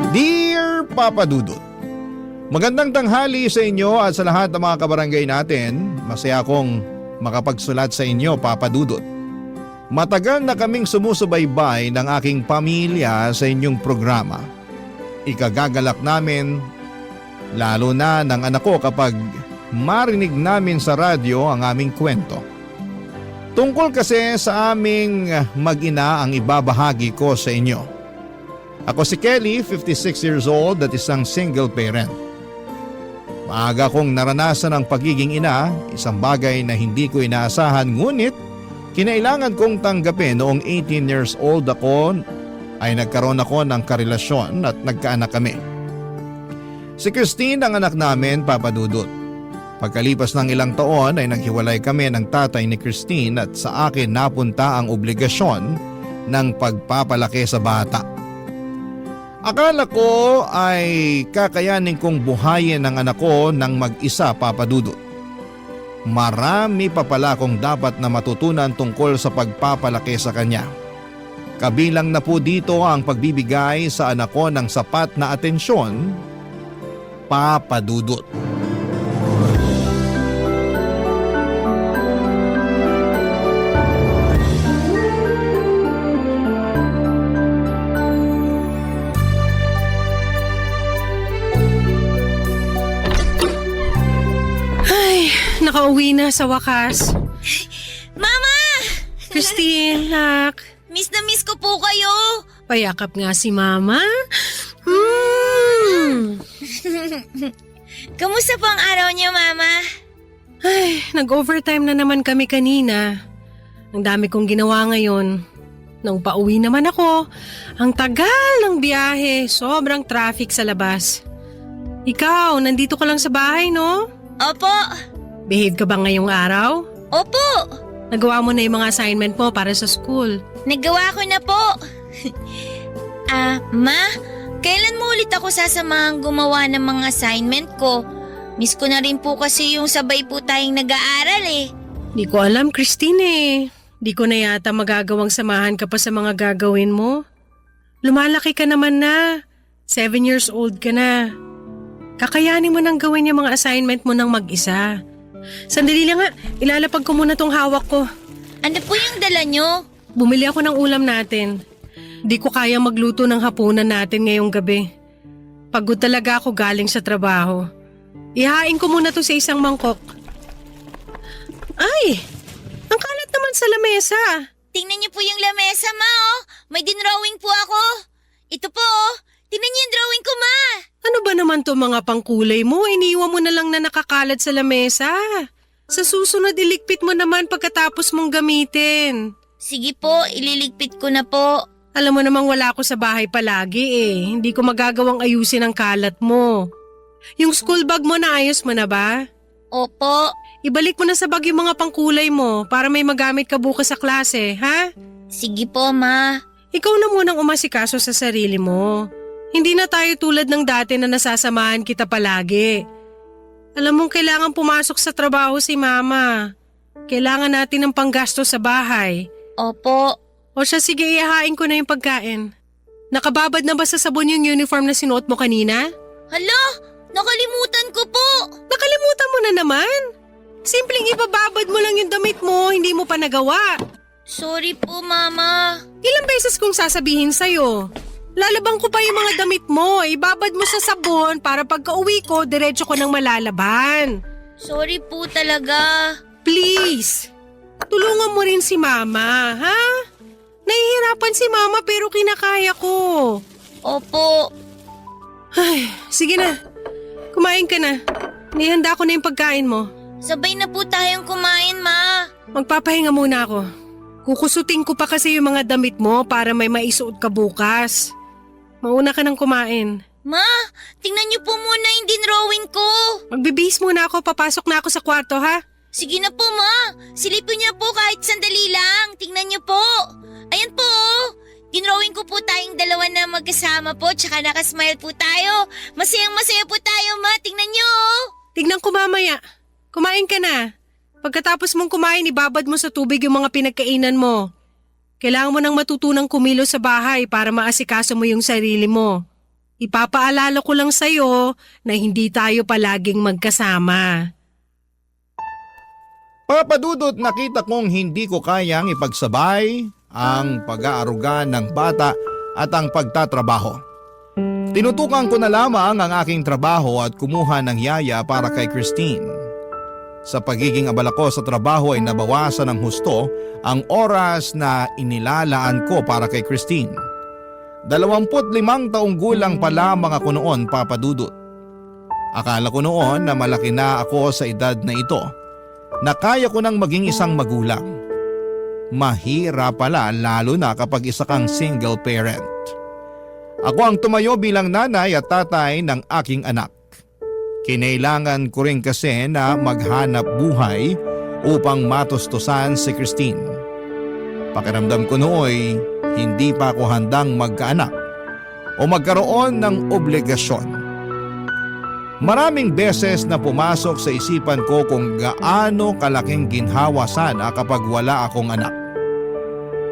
Dear Papa Dudut, magandang tanghali sa inyo at sa lahat ng mga kabarangay natin. Masaya akong makapagsulat sa inyo, Papa Dudut. Matagal na kaming sumusubaybay ng aking pamilya sa inyong programa. Ikagagalak namin, lalo na ng anak ko kapag marinig namin sa radyo ang aming kwento. Tungkol kasi sa aming mag-ina ang ibabahagi ko sa inyo. Ako si Kelly, 56 years old at isang single parent. Maaga kong naranasan ang pagiging ina, isang bagay na hindi ko inaasahan ngunit kinailangan kong tanggapin. Noong 18 years old ako ay nagkaroon ako ng karelasyon at nagkaanak kami. Si Christine ang anak namin, Papa Dudut. Pagkalipas ng ilang taon ay naghiwalay kami ng tatay ni Christine at sa akin napunta ang obligasyon ng pagpapalaki sa bata. Akala ko ay kakayanin kong buhayin ang anak ko ng mag-isa, Papa Dudut. Marami pa pala akong dapat na matutunan tungkol sa pagpapalaki sa kanya. Kabilang na po dito ang pagbibigay sa anak ko ng sapat na atensyon, Papa Dudut. Nakauwi na sa wakas. Mama! Christine, nak. Miss ko po kayo. Payakap nga si Mama. Kamusta po ang araw niyo, Mama? Ay, nag-overtime na naman kami kanina. Ang dami kong ginawa ngayon. Nung pauwi naman ako, ang tagal ng biyahe, sobrang traffic sa labas. Ikaw, nandito ka lang sa bahay, no? Opo. Behave ka ba ngayong araw? Opo. Nagawa mo na yung mga assignment mo para sa school. Nagawa ko na po. Ma, kailan mo ulit ako sasamahang gumawa ng mga assignment ko? Miss ko na rin po kasi yung sabay po tayong nag-aaral eh. Di ko alam, Christine eh. Di ko na yata magagawang samahan ka pa sa mga gagawin mo. Lumalaki ka naman na. 7 years old ka na. Kakayanin mo nang gawin yung mga assignment mo ng mag-isa. Sandali lang nga, ilalapag ko muna tong hawak ko. Ano po yung dala nyo? Bumili ako ng ulam natin. Di ko kaya magluto ng hapunan natin ngayong gabi. Pagod talaga ako galing sa trabaho. Ihain ko muna to sa isang mangkok. Ay! Ang kalat naman sa lamesa. Tingnan niyo po yung lamesa, Ma, oh. May dinrawing po ako. Ito po, oh. Tingnan niyo yung drawing ko, Ma. Ano ba naman to mga pangkulay mo? Iniwan mo na lang na nakakalat sa lamesa. Sa susunod iligpit mo naman pagkatapos mong gamitin. Sige po, ililigpit ko na po. Alam mo namang wala ako sa bahay palagi eh. Hindi ko magagawang ayusin ang kalat mo. Yung school bag mo naayos mo na ba? Opo. Ibalik mo na sa bag yung mga pangkulay mo para may magamit ka bukas sa klase, ha? Sige po, Ma. Ikaw na munang umasikaso sa sarili mo. Hindi na tayo tulad ng dati na nasasamahan kita palagi. Alam mong kailangan pumasok sa trabaho si Mama. Kailangan natin ng panggasto sa bahay. Opo. O siya, sige, ihahain ko na yung pagkain. Nakababad na ba sa sabon yung uniform na sinuot mo kanina? Hala, nakalimutan ko po. Nakalimutan mo na naman. Simpleng ibababad mo lang yung damit mo, hindi mo pa nagawa. Sorry po, Mama. Ilang beses kong sasabihin sa'yo. Lalabang ko pa yung mga damit mo. Ibabad mo sa sabon para pagka-uwi ko, diretso ko nang malalaban. Sorry po talaga. Please, tulungan mo rin si Mama, ha? Nahihirapan si Mama pero kinakaya ko. Opo. Ay, sige na. Kumain ka na. Nihanda ko na yung pagkain mo. Sabay na po tayong kumain, Ma. Magpapahinga muna ako. Kukusutin ko pa kasi yung mga damit mo para may maisuot ka bukas. Mauna ka nang kumain. Ma, tingnan niyo po muna yung dinrawing ko. Magbibihis muna ako, papasok na ako sa kwarto, ha? Sige na po, Ma. Silipin niyo po kahit sandali lang. Tingnan niyo po. Ayan po. Dinrawing ko po tayong dalawa na magkasama po, tsaka nakasmile po tayo. Masayang-masaya po tayo, Ma. Tingnan niyo. Tignan ko mamaya. Kumain ka na. Pagkatapos mong kumain, ibabad mo sa tubig yung mga pinagkainan mo. Kailangan mo nang matutunang kumilos sa bahay para maasikaso mo yung sarili mo. Ipapaalala ko lang sa'yo na hindi tayo palaging magkasama. Papa Dudut, nakita kong hindi ko kayang ipagsabay ang pag-aaruga ng bata at ang pagtatrabaho. Tinutukan ko na lamang ang aking trabaho at kumuha ng yaya para kay Christine. Sa pagiging abala ko sa trabaho ay nabawasan ng husto ang oras na inilalaan ko para kay Christine. 25 taong gulang pa lamang ako noon, Papa Dudut. Akala ko noon na malaki na ako sa edad na ito, na kaya ko nang maging isang magulang. Mahirap pala lalo na kapag isa kang single parent. Ako ang tumayo bilang nanay at tatay ng aking anak. Kinailangan ko rin kasi na maghanap buhay upang matustusan si Christine. Pakiramdam ko nooy hindi pa ako handang magkaanak o magkaroon ng obligasyon. Maraming beses na pumasok sa isipan ko kung gaano kalaking ginhawa sana kapag wala akong anak.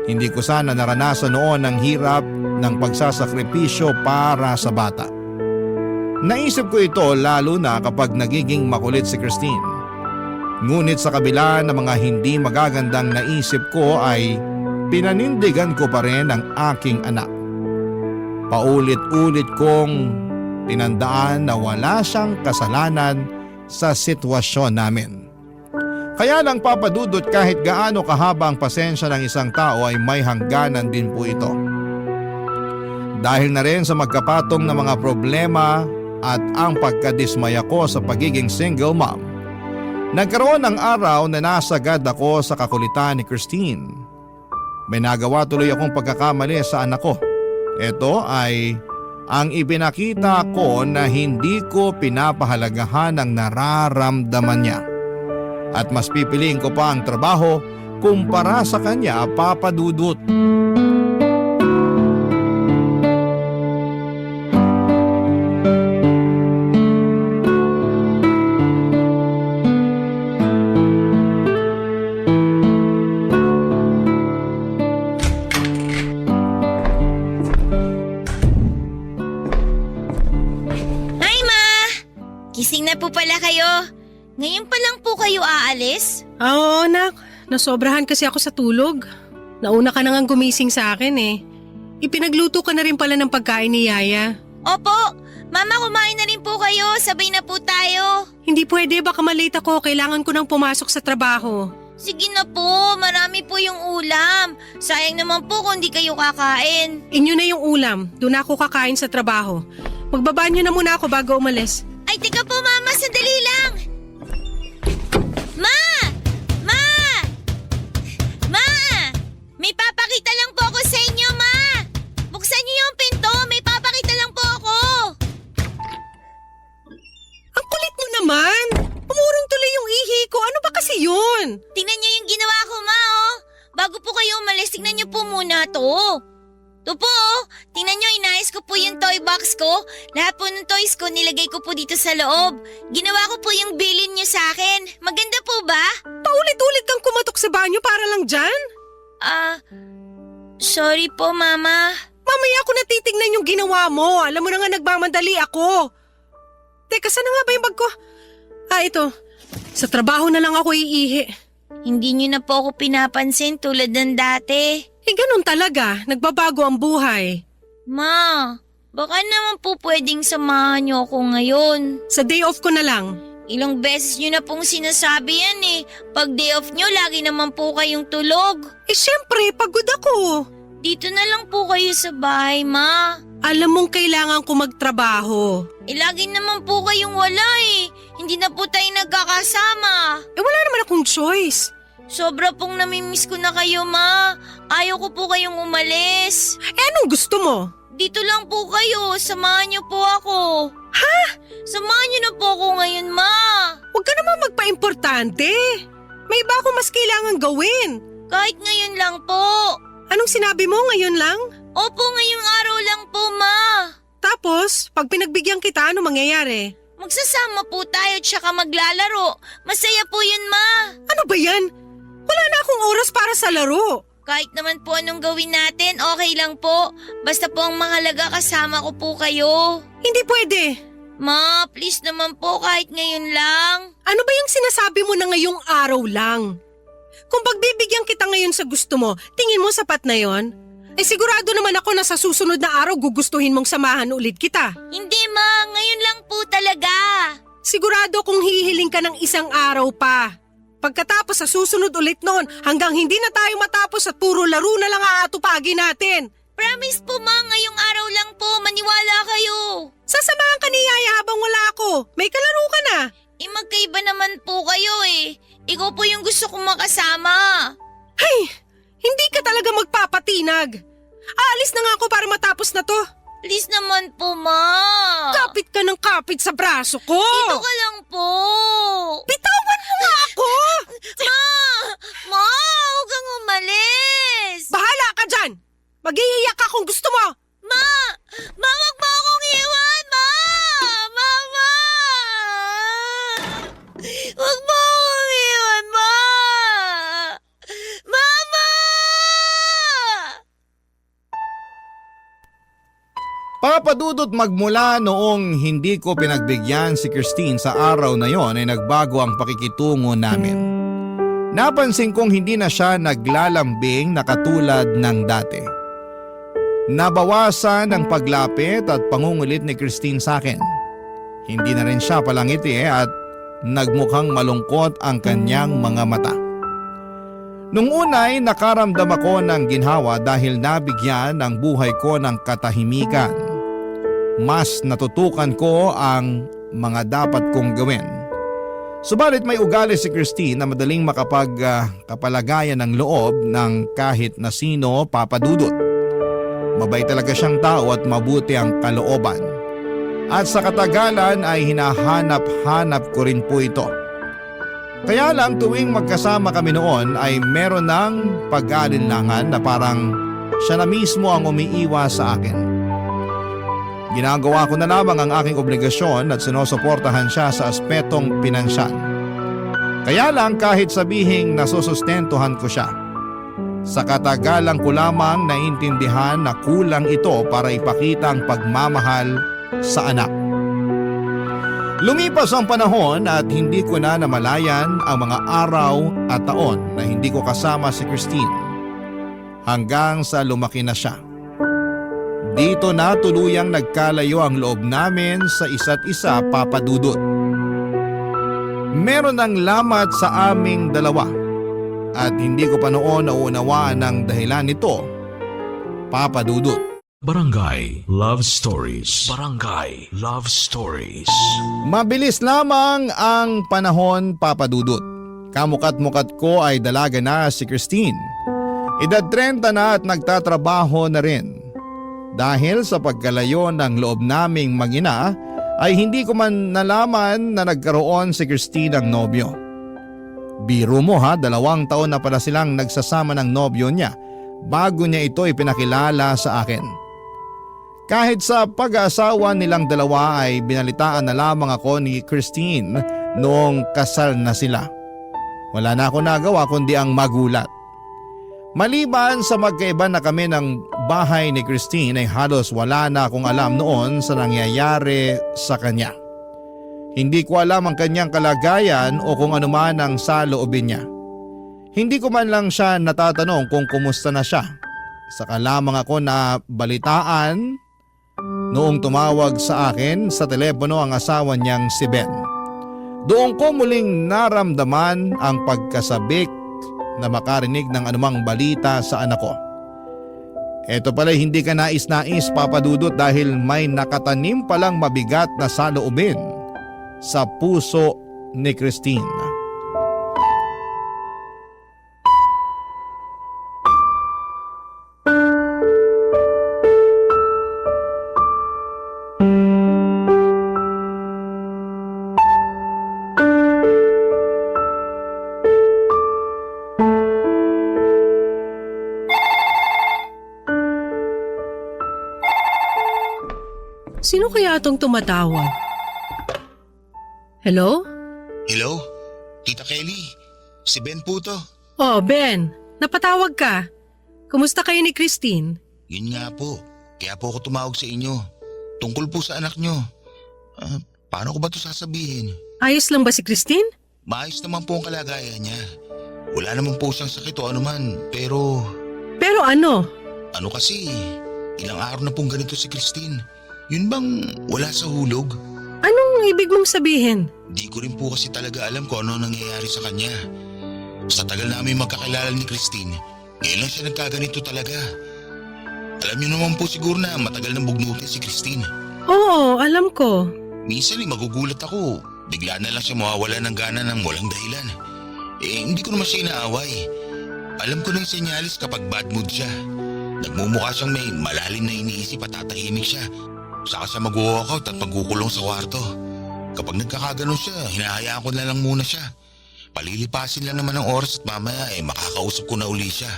Hindi ko sana naranasan noon ang hirap ng pagsasakripisyo para sa bata. Naisip ko ito lalo na kapag nagiging makulit si Christine. Ngunit sa kabila ng mga hindi magagandang naisip ko ay pinanindigan ko pa rin ang aking anak. Paulit-ulit kong tinandaan na wala siyang kasalanan sa sitwasyon namin. Kaya lang, Papa Dudut, kahit gaano kahaba ang pasensya ng isang tao ay may hangganan din po ito. Dahil na rin sa magkapatong na mga problema at ang pagkadismaya ko sa pagiging single mom, nagkaroon ng araw na nasagad ako sa kakulitan ni Christine. May nagawa tuloy akong pagkakamali sa anak ko. Ito ay ang ipinakita ko na hindi ko pinapahalagahan ang nararamdaman niya. At mas pipiliin ko pa ang trabaho kumpara sa kanya, Papa Dudut. Gising na po pala kayo. Ngayon pa lang po kayo aalis? Oo, anak. Nasobrahan kasi ako sa tulog. Nauna ka na ngang gumising sa akin eh. Ipinagluto ka na rin pala ng pagkain ni Yaya. Opo. Mama, kumain na rin po kayo. Sabay na po tayo. Hindi pwede, baka malate ako. Kailangan ko nang pumasok sa trabaho. Sige na po. Marami po yung ulam. Sayang naman po kung di kayo kakain. Inyo na yung ulam. Doon ako kakain sa trabaho. Magbabanyo na muna ako bago umalis. Ay, teka po, Mama. Sandali lang. Ma! Ma! Ma! May papakita lang po ako sa inyo, Ma! Buksan niyo yung pinto. May papakita lang po ako. Ang kulit mo naman! Umurong tuloy yung ihi ko. Ano ba kasi yun? Tingnan niyo yung ginawa ko, Ma, oh. Bago po kayo umalis, tingnan niyo po muna to. Ito po, oh. Tingnan niyo, inayos ko po yung toy box ko. Lahat po ng toys ko, nilagay ko po dito sa loob. Ginawa ko po yung bilin niyo sa akin. Maganda po ba? Paulit-ulit kang kumatok sa banyo para lang dyan? Sorry po, Mama. Mamaya ako natitignan yung ginawa mo. Alam mo na nga nagmamadali ako. Teka, saan na nga ba yung bag ko? Ito. Sa trabaho na lang ako iihi. Hindi niyo na po ako pinapansin tulad ng dati. Ganun talaga. Nagbabago ang buhay. Ma, baka naman po pwedeng samahan niyo ako ngayon. Sa day off ko na lang. Ilang beses niyo na pong sinasabi yan eh. Pag day off niyo, lagi naman po kayong tulog. Syempre, pagod ako. Dito na lang po kayo sa bahay, Ma. Alam mong kailangan ko magtrabaho. Lagi naman po kayong wala eh. Hindi na po tayo nagkakasama. Wala naman akong choice. Sobra pong namimiss ko na kayo, Ma. Ayaw ko po kayong umalis. Anong gusto mo? Dito lang po kayo. Samahan niyo po ako. Ha? Samahan niyo na po ako ngayon, Ma. Huwag ka naman magpa-importante. May iba ako mas kailangan gawin. Kahit ngayon lang po. Anong sinabi mo ngayon lang? Opo, ngayong araw lang po, Ma. Tapos, pag pinagbigyan kita, ano mangyayari? Magsasama po tayo tsaka maglalaro. Masaya po yun, Ma. Ano ba yan? Wala na akong oras para sa laro. Kahit naman po anong gawin natin, okay lang po. Basta po ang mahalaga kasama ko po kayo. Hindi pwede. Ma, please naman po kahit ngayon lang. Ano ba yung sinasabi mo na ngayong araw lang? Kung pagbibigyan kita ngayon sa gusto mo, tingin mo sapat na yon? Sigurado naman ako na sa susunod na araw gugustuhin mong samahan ulit kita. Hindi ma, ngayon lang po talaga. Sigurado kung hihiling ka ng isang araw pa. Pagkatapos sa susunod ulit noon, hanggang hindi na tayo matapos at puro laro na lang aatupagin natin. Promise po ma, ngayong araw lang po, maniwala kayo. Sasamahan ka ni Yaya habang wala ako. May kalaro ka na. Magkaiba naman po kayo eh. Ikaw po yung gusto kong makasama. Ay, hindi ka talaga magpapatinag. Aalis na nga ako para matapos na to. Please naman po ma. Kapit ka ng kapit sa braso ko. Dito ka lang po. Bitawan mo nga ako. Ma, huwag kang umalis. Bahala ka dyan. Mag-iiyak ka kung gusto mo. Ma, wag mo akong iwan, ma. Mama. Wag mo akong iwan, ma. Mama. Papa Dudut, magmula noong hindi ko pinagbigyan si Christine sa araw na yon ay nagbago ang pakikitungo namin. Napansin kong hindi na siya naglalambing na katulad ng dati. Nabawasan ang paglapit at pangungulit ni Christine sa akin. Hindi na rin siya palangiti at nagmukhang malungkot ang kanyang mga mata. Nung unay nakaramdam ako ng ginhawa dahil nabigyan ang buhay ko ng katahimikan. Mas natutukan ko ang mga dapat kong gawin. Subalit may ugali si Christine na madaling makapagkapalagayan ng loob ng kahit na sino, Papa Dudut. Mabait talaga siyang tao at mabuti ang kalooban. At sa katagalan ay hinahanap-hanap ko rin po ito. Kaya lang tuwing magkasama kami noon ay meron ng pag-aalinlangan na parang siya na mismo ang umiiwas sa akin. Ginagawa ko na lamang ang aking obligasyon at sinusuportahan siya sa aspetong pinansyal. Kaya lang kahit sabihing nasusustentuhan ko siya, sa katagalan ko lamang naintindihan na kulang ito para ipakita ang pagmamahal sa anak. Lumipas ang panahon at hindi ko na namalayan ang mga araw at taon na hindi ko kasama si Christine hanggang sa lumaki na siya. Dito na tuluyang nagkalayo ang loob namin sa isa't isa, Papa Dudut. Meron ng lamat sa aming dalawa at hindi ko pa noon naunawaan ang dahilan nito, Papa Dudut. Barangay Love Stories. Barangay Love Stories. Mabilis lamang ang panahon, Papa Dudut. Kamukat-mukat ko ay dalaga na si Christine. Edad 30 na at nagtatrabaho na rin. Dahil sa pagkalayo ng loob naming mag-ina ay hindi ko man nalaman na nagkaroon si Christine ng nobyo. Biro mo ha, 2 taon na pala silang nagsasama ng nobyo niya bago niya ito ipinakilala sa akin. Kahit sa pag-aasawa nilang dalawa ay binalitaan na lamang ako ni Christine noong kasal na sila. Wala na ako nagawa kundi ang magulat. Maliban sa magkaiba na kami ng bahay ni Christine ay halos wala na akong alam noon sa nangyayari sa kanya. Hindi ko alam ang kanyang kalagayan o kung ano man ang saloobin niya. Hindi ko man lang siya natatanong kung kumusta na siya. Saka lamang ako na balitaan noong tumawag sa akin sa telepono ang asawa niyang si Ben. Doon ko muling naramdaman ang pagkasabik na makarinig ng anumang balita sa anak ko. Ito pala hindi ka nais-nais, Papa Dudut, dahil may nakatanim palang mabigat na saloobin sa puso ni Christine. Sino kaya itong tumatawag? Hello? Hello? Tita Kelly, si Ben po to. Oh, Ben. Napatawag ka. Kumusta kayo ni Christine? Yun nga po. Kaya po ako tumawag sa inyo. Tungkol po sa anak nyo. Paano ko ba ito sasabihin? Ayos lang ba si Christine? Maayos naman po ang kalagayan niya. Wala naman po siyang sakit o anuman. Pero Pero ano? ano kasi, ilang araw na pong ganito si Christine. Yun bang wala sa hulog? Anong ibig mong sabihin? Di ko rin po kasi talaga alam kung ano nangyayari sa kanya. Sa tagal namin magkakilala ni Christine, ngayon lang siya nagkaganito talaga. Alam niyo naman po siguro na matagal nang bugnutin si Christine. Oo, alam ko. Minsan magugulat ako. Bigla na lang siya mawawala ng gana ng walang dahilan. Hindi ko naman siya inaaway. Alam ko na yung senyalis kapag bad mood siya. Nagmumukha siyang may malalim na iniisip at tatahimik siya. Saka siya mag-walkout at magkukulong sa kwarto. Kapag nagkakaganon siya, hinahayaan ko na lang muna siya. Palilipasin lang naman ang oras at mamaya makakausap ko na uli siya.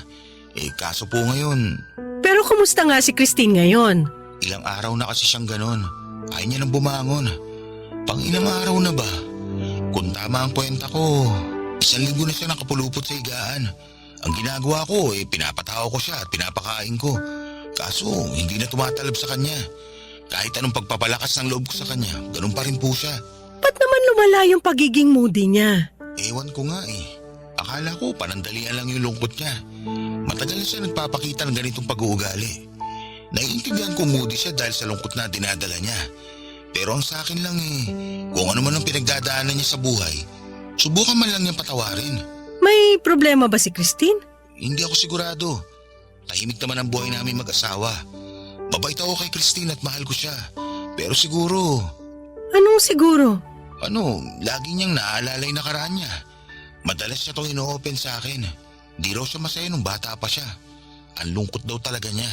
Kaso po ngayon, Pero kumusta nga si Christine ngayon? ilang araw na kasi siyang ganon. Ayaw niya nang bumangon. Pang ilang araw na ba? Kung tama ang kwenta ko, 1 linggo na siya nakapulupot sa higaan. Ang ginagawa ko, pinapatawa ko siya at pinapakain ko. Kaso, hindi na tumatalab sa kanya. Kahit anong pagpapalakas ng loob ko sa kanya, ganun pa rin po siya. Ba't naman lumala yung pagiging moody niya? Ewan ko nga eh. Akala ko panandalian lang yung lungkot niya. Matagal na siya nagpapakita ng ganitong pag-uugali. Naiintindihan ko moody siya dahil sa lungkot na dinadala niya. Pero ang sa akin lang kung ano man ang pinagdadaanan niya sa buhay, subukan man lang niyang patawarin. May problema ba si Christine? Hindi ako sigurado. Tahimik naman ang buhay namin mag-asawa. Mabait ako kay Christine at mahal ko siya. Pero siguro, Anong siguro? lagi niyang naaalala yung nakaraan niya. Madalas niya itong ino-open sa akin. Di raw siya masaya nung bata pa siya. Ang lungkot daw talaga niya.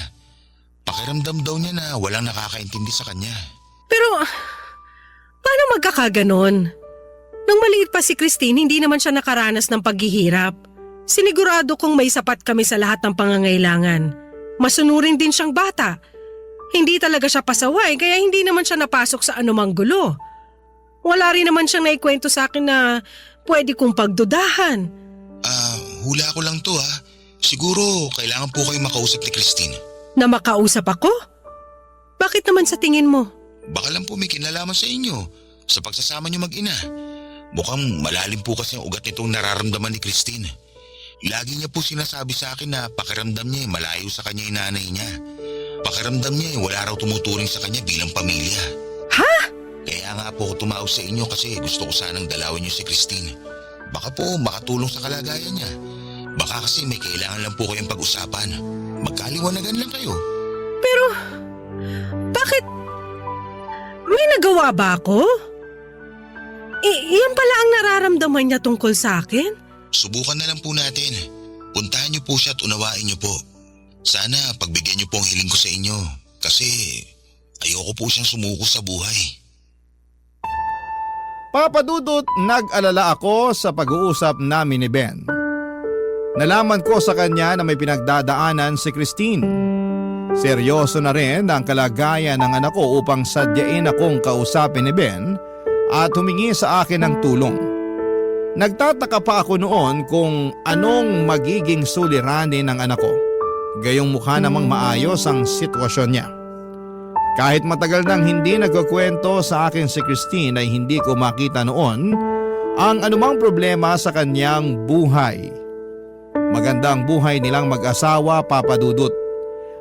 Pakiramdam daw niya na walang nakakaintindi sa kanya. Pero, paano magkakaganon? Nung maliit pa si Christine, hindi naman siya nakaranas ng paghihirap. Sinigurado kong may sapat kami sa lahat ng pangangailangan. Masunurin din siyang bata. Hindi talaga siya pasaway, kaya hindi naman siya napasok sa anumang gulo. Wala rin naman siyang naikwento sa akin na pwede kong pagdudahan. Hula ko lang to ha. Siguro kailangan po kayo makausap ni Christine. Na makausap ako? Bakit naman sa tingin mo? Baka lang po may kinalaman sa inyo sa pagsasama niyo mag-ina. Mukhang malalim po kasi ang ugat nitong nararamdaman ni Christine. Lagi niya po sinasabi sa akin na pakiramdam niya malayo sa kanya yung nanay niya. Pakiramdam niya wala raw tumuturing sa kanya bilang pamilya. Ha? Kaya nga po ako tumawag sa inyo kasi gusto ko sanang dalawin niyo si Christine. Baka po makatulong sa kalagayan niya. Baka kasi may kailangan lang po kayong pag-usapan. Magkaliwanagan lang kayo. Pero, bakit? May nagawa ba ako? Iyan pala ang nararamdaman niya tungkol sa akin? Subukan na lang po natin. Puntahan niyo po siya at unawain niyo po. Sana pagbigyan niyo po ang hiling ko sa inyo. Kasi ayoko po siyang sumuko sa buhay. Papa Dudut, nag-alala ako sa pag-uusap namin ni Ben. Nalaman ko sa kanya na may pinagdadaanan si Christine. Seryoso na rin ang kalagayan ng anak ko upang sadyain akong kausapin ni Ben at humingi sa akin ng tulong. Nagtataka pa ako noon kung anong magiging suliranin ng anak ko. Gayong mukha namang maayos ang sitwasyon niya. Kahit matagal nang hindi nagkukwento sa akin si Christine ay hindi ko makita noon ang anumang problema sa kanyang buhay. Maganda ang buhay nilang mag-asawa, Papa Dudut.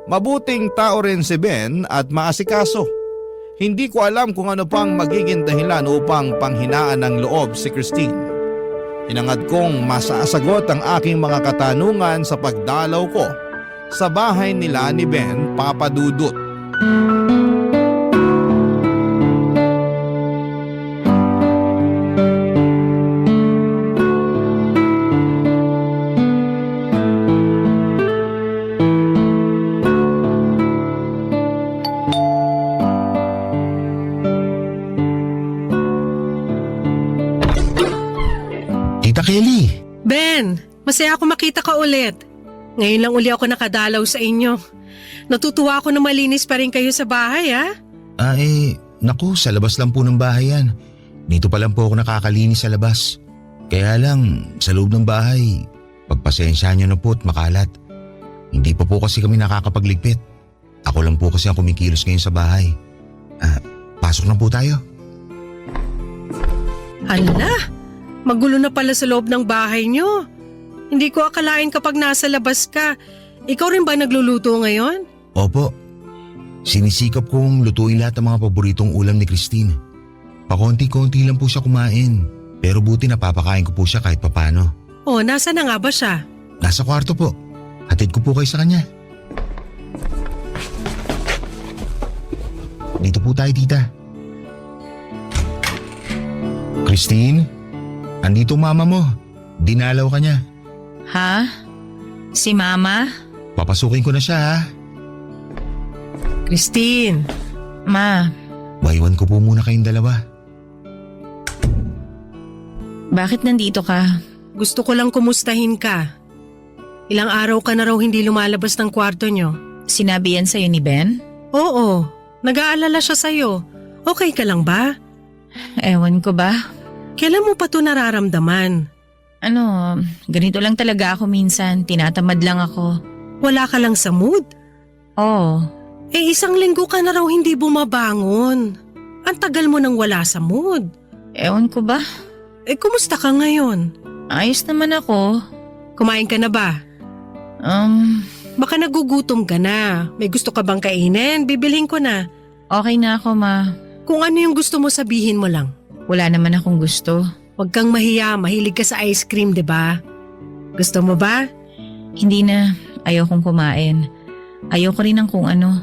Mabuting tao rin si Ben at maasikaso. Hindi ko alam kung ano pang magiging dahilan upang panghinaan ng loob si Christine. Hinangad kong masasagot ang aking mga katanungan sa pagdalaw ko sa bahay nila ni Ben, Papa Dudut. Tita Kelly! Ben, masaya ako makita ka ulit. Ngayon lang uli ako nakadalaw sa inyo. Natutuwa ako na malinis pa rin kayo sa bahay, ha? Naku, sa labas lang po ng bahay yan. Dito pa lang po ako nakakalinis sa labas. Kaya lang, sa loob ng bahay, pagpasensya niyo na po at makalat. Hindi pa po kasi kami nakakapagligpit. Ako lang po kasi ang kumikilos ngayon sa bahay. Pasok na po tayo. Hala, magulo na pala sa loob ng bahay nyo. Hindi ko akalain kapag nasa labas ka. Ikaw rin ba nagluluto ngayon? Opo. Sinisikap kong lutuin lahat ng mga paboritong ulam ni Christine. Pakonti-konti lang po siya kumain. Pero buti napapakain ko po siya kahit papano. Oh, nasa na nga ba siya? Nasa kwarto po. Hatid ko po kayo sa kanya. Dito po tayo, tita. Christine, andito mama mo. Dinalaw ka niya. Ha? Si Mama? Papasukin ko na siya ha. Christine, Ma, Waiwan ko po muna kayong dalawa. bakit nandito ka? gusto ko lang kumustahin ka. Ilang araw ka na raw hindi lumalabas ng kwarto nyo. Sinabi yan sa'yo ni Ben? Oo, nag-aalala siya sa'yo. Okay ka lang ba? Ewan ko ba? Kailan mo pa to nararamdaman? Ano, ganito lang talaga ako minsan. Tinatamad lang ako. Wala ka lang sa mood? Oo. Eh 1 linggo ka na raw hindi bumabangon. Ang tagal mo nang wala sa mood. Ewan ko ba? Eh kumusta ka ngayon? Ayos naman ako. Kumain ka na ba? Baka nagugutom ka na. May gusto ka bang kainin? Bibilhin ko na. Okay na ako, Ma. Kung ano yung gusto mo sabihin mo lang. Wala naman akong gusto. Huwag kang mahiya, mahilig ka sa ice cream, 'di ba? Gusto mo ba? Hindi na. Ayokong kumain. Ayoko rin ng kung ano.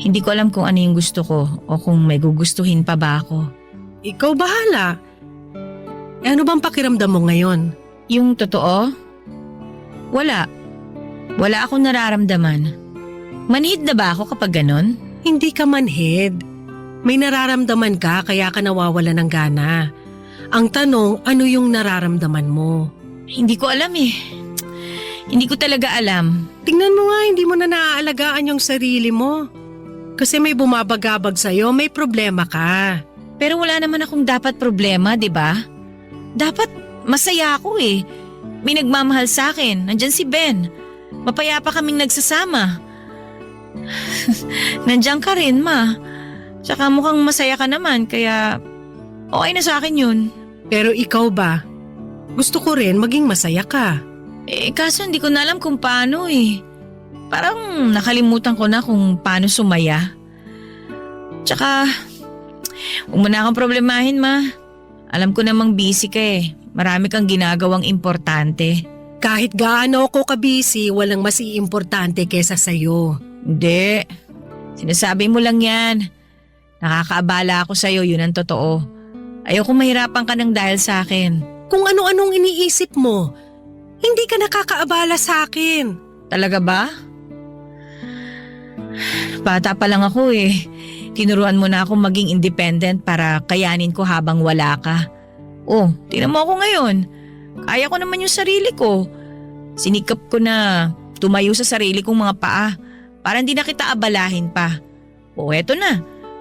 Hindi ko alam kung ano yung gusto ko o kung may gugustuhin pa ba ako. Ikaw bahala. Eh ano bang pakiramdam mo ngayon? Yung totoo? Wala. Wala akong nararamdaman. Manhid na ba ako kapag ganon? Hindi ka manhid. May nararamdaman ka kaya ka nawawala ng gana. Ang tanong, ano yung nararamdaman mo? Hindi ko alam eh. Hindi ko talaga alam. Tingnan mo nga, hindi mo na naaalagaan yung sarili mo. Kasi may bumabagabag sa'yo, may problema ka. Pero wala naman akong dapat problema, di ba? Dapat masaya ako eh. May nagmamahal sa akin. Nandyan si Ben. Mapayapa kaming nagsasama. Nandyan ka rin, Ma. Tsaka mukhang masaya ka naman, kaya okay na sa akin yun. Pero ikaw ba? Gusto ko rin maging masaya ka. Eh, kaso hindi ko na alam kung paano eh. Parang nakalimutan ko na kung paano sumaya. Tsaka, huwag mo na akong problemahin, Ma. Alam ko namang busy ka eh. Marami kang ginagawang importante. Kahit gaano ako kabisi, walang mas iimportante kesa sa'yo. Hindi. Sinasabi mo lang yan. Nakakaabala ako sa'yo, yun ang totoo. Ayoko mahirapan ka ng dahil sa akin. Kung ano-anong iniisip mo, hindi ka nakakaabala sa akin. Talaga ba? Bata pa lang ako eh. Tinuruan mo na ako maging independent para kayanin ko habang wala ka. Oh, tingnan mo ako ngayon. Kaya ko naman yung sarili ko. Sinikap ko na tumayo sa sarili kong mga paa para hindi na kita abalahin pa. O eto na,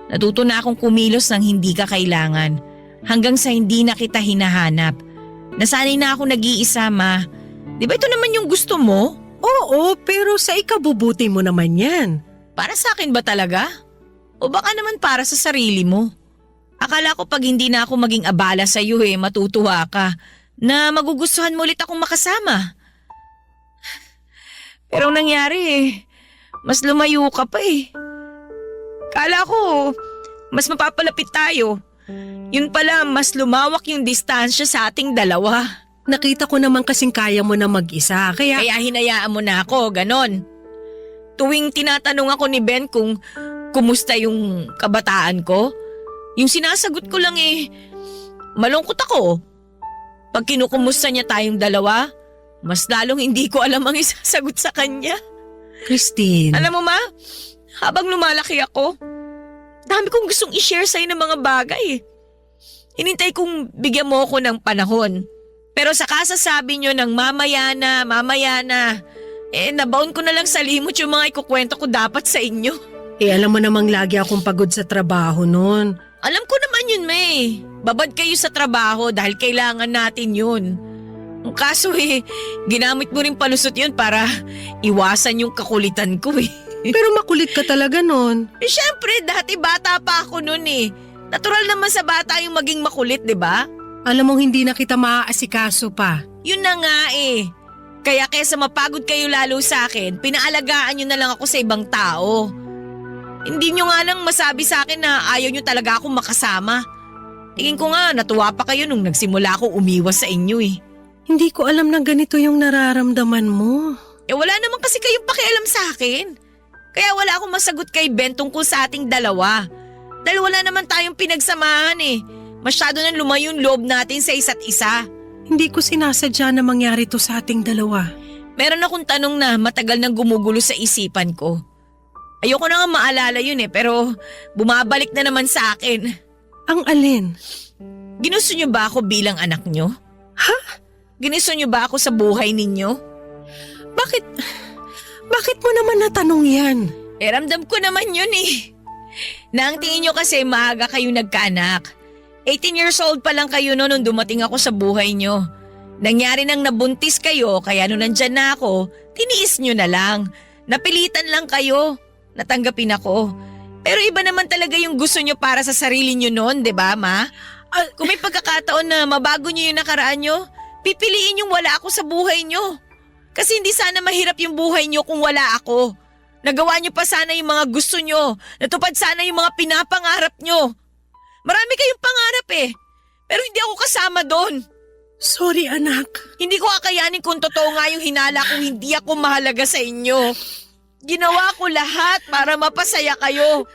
natuto na akong kumilos ng hindi ka kailangan hanggang sa hindi na kita hinahanap. Nasanay na ako nag-iisa, Ma. Di ba ito naman yung gusto mo? Oo, pero sa ikabubuti mo naman yan. Para sa akin ba talaga? O baka naman para sa sarili mo? Akala ko pag hindi na ako maging abala sa iyo matutuwa ka na magugustuhan mo ulit akong makasama. Pero ang nangyari mas lumayo ka pa eh. Kala ko mas mapapalapit tayo. Yun pala mas lumawak yung distansya sa ating dalawa. Nakita ko naman kasing kaya mo na mag-isa, kaya Hinayaan mo na ako, ganon. Tuwing tinatanong ako ni Ben kung kumusta yung kabataan ko, yung sinasagot ko lang malungkot ako. Pag kinukumusta niya tayong dalawa, mas lalong hindi ko alam ang isasagot sa kanya. Christine, Alam mo Ma, habang lumalaki ako, dami kong gustong i-share sa'yo ng mga bagay. Hinintay kong bigyan mo ako ng panahon. Pero sa kasasabi nyo ng mamaya na, nabaon ko na lang sa limot yung mga ikukwento ko dapat sa inyo. alam mo namang lagi akong pagod sa trabaho noon. Alam ko naman yun, May. Babad kayo sa trabaho dahil kailangan natin yun. Ang kaso ginamit mo rin palusot yun para iwasan yung kakulitan ko Pero makulit ka talaga nun. Siyempre, dati bata pa ako nun Natural naman sa bata yung maging makulit, di ba? Alam mong hindi na kita maaasikaso pa. Yun na nga Kaya kesa mapagod kayo lalo sa akin, pinaalagaan nyo na lang ako sa ibang tao. Hindi nyo nga lang masabi sa akin na ayaw nyo talaga akong makasama. Tingin ko nga, natuwa pa kayo nung nagsimula akong umiwas sa inyo Hindi ko alam na ganito yung nararamdaman mo. Wala naman kasi kayong pakialam sa akin. Kaya wala akong masagot kay Ben tungkol sa ating dalawa. Dahil wala naman tayong pinagsamahan Masyado nang lumayo yung loob natin sa isa't isa. Hindi ko sinasadya na mangyari to sa ating dalawa. Meron akong tanong na matagal nang gumugulo sa isipan ko. Ayoko na nga maalala yun pero bumabalik na naman sa akin. Ang alin? Ginusto niyo ba ako bilang anak niyo? Ha? Ginusto niyo ba ako sa buhay ninyo? Bakit mo naman natanong yan? Ramdam ko naman yun Na ang tingin niyo kasi maaga kayo nagkaanak. 18 years old pa lang kayo nung dumating ako sa buhay niyo. Nangyari nang nabuntis kayo kaya nung nandyan na ako, tiniis niyo na lang. Napilitan lang kayo. Natanggapin ako. Pero iba naman talaga yung gusto niyo para sa sarili niyo noon, 'di ba, Ma? Kung may pagkakataon na mabago niyo yung nakaraan niyo, pipiliin yung wala ako sa buhay niyo. Kasi hindi sana mahirap yung buhay niyo kung wala ako. Nagawa niyo pa sana yung mga gusto niyo. Natupad sana yung mga pinapangarap niyo. Marami kayong pangarap pero hindi ako kasama doon. Sorry, anak. Hindi ko kakayanin kung totoo nga yung hinala kung hindi ako mahalaga sa inyo. Ginawa ko lahat para mapasaya kayo.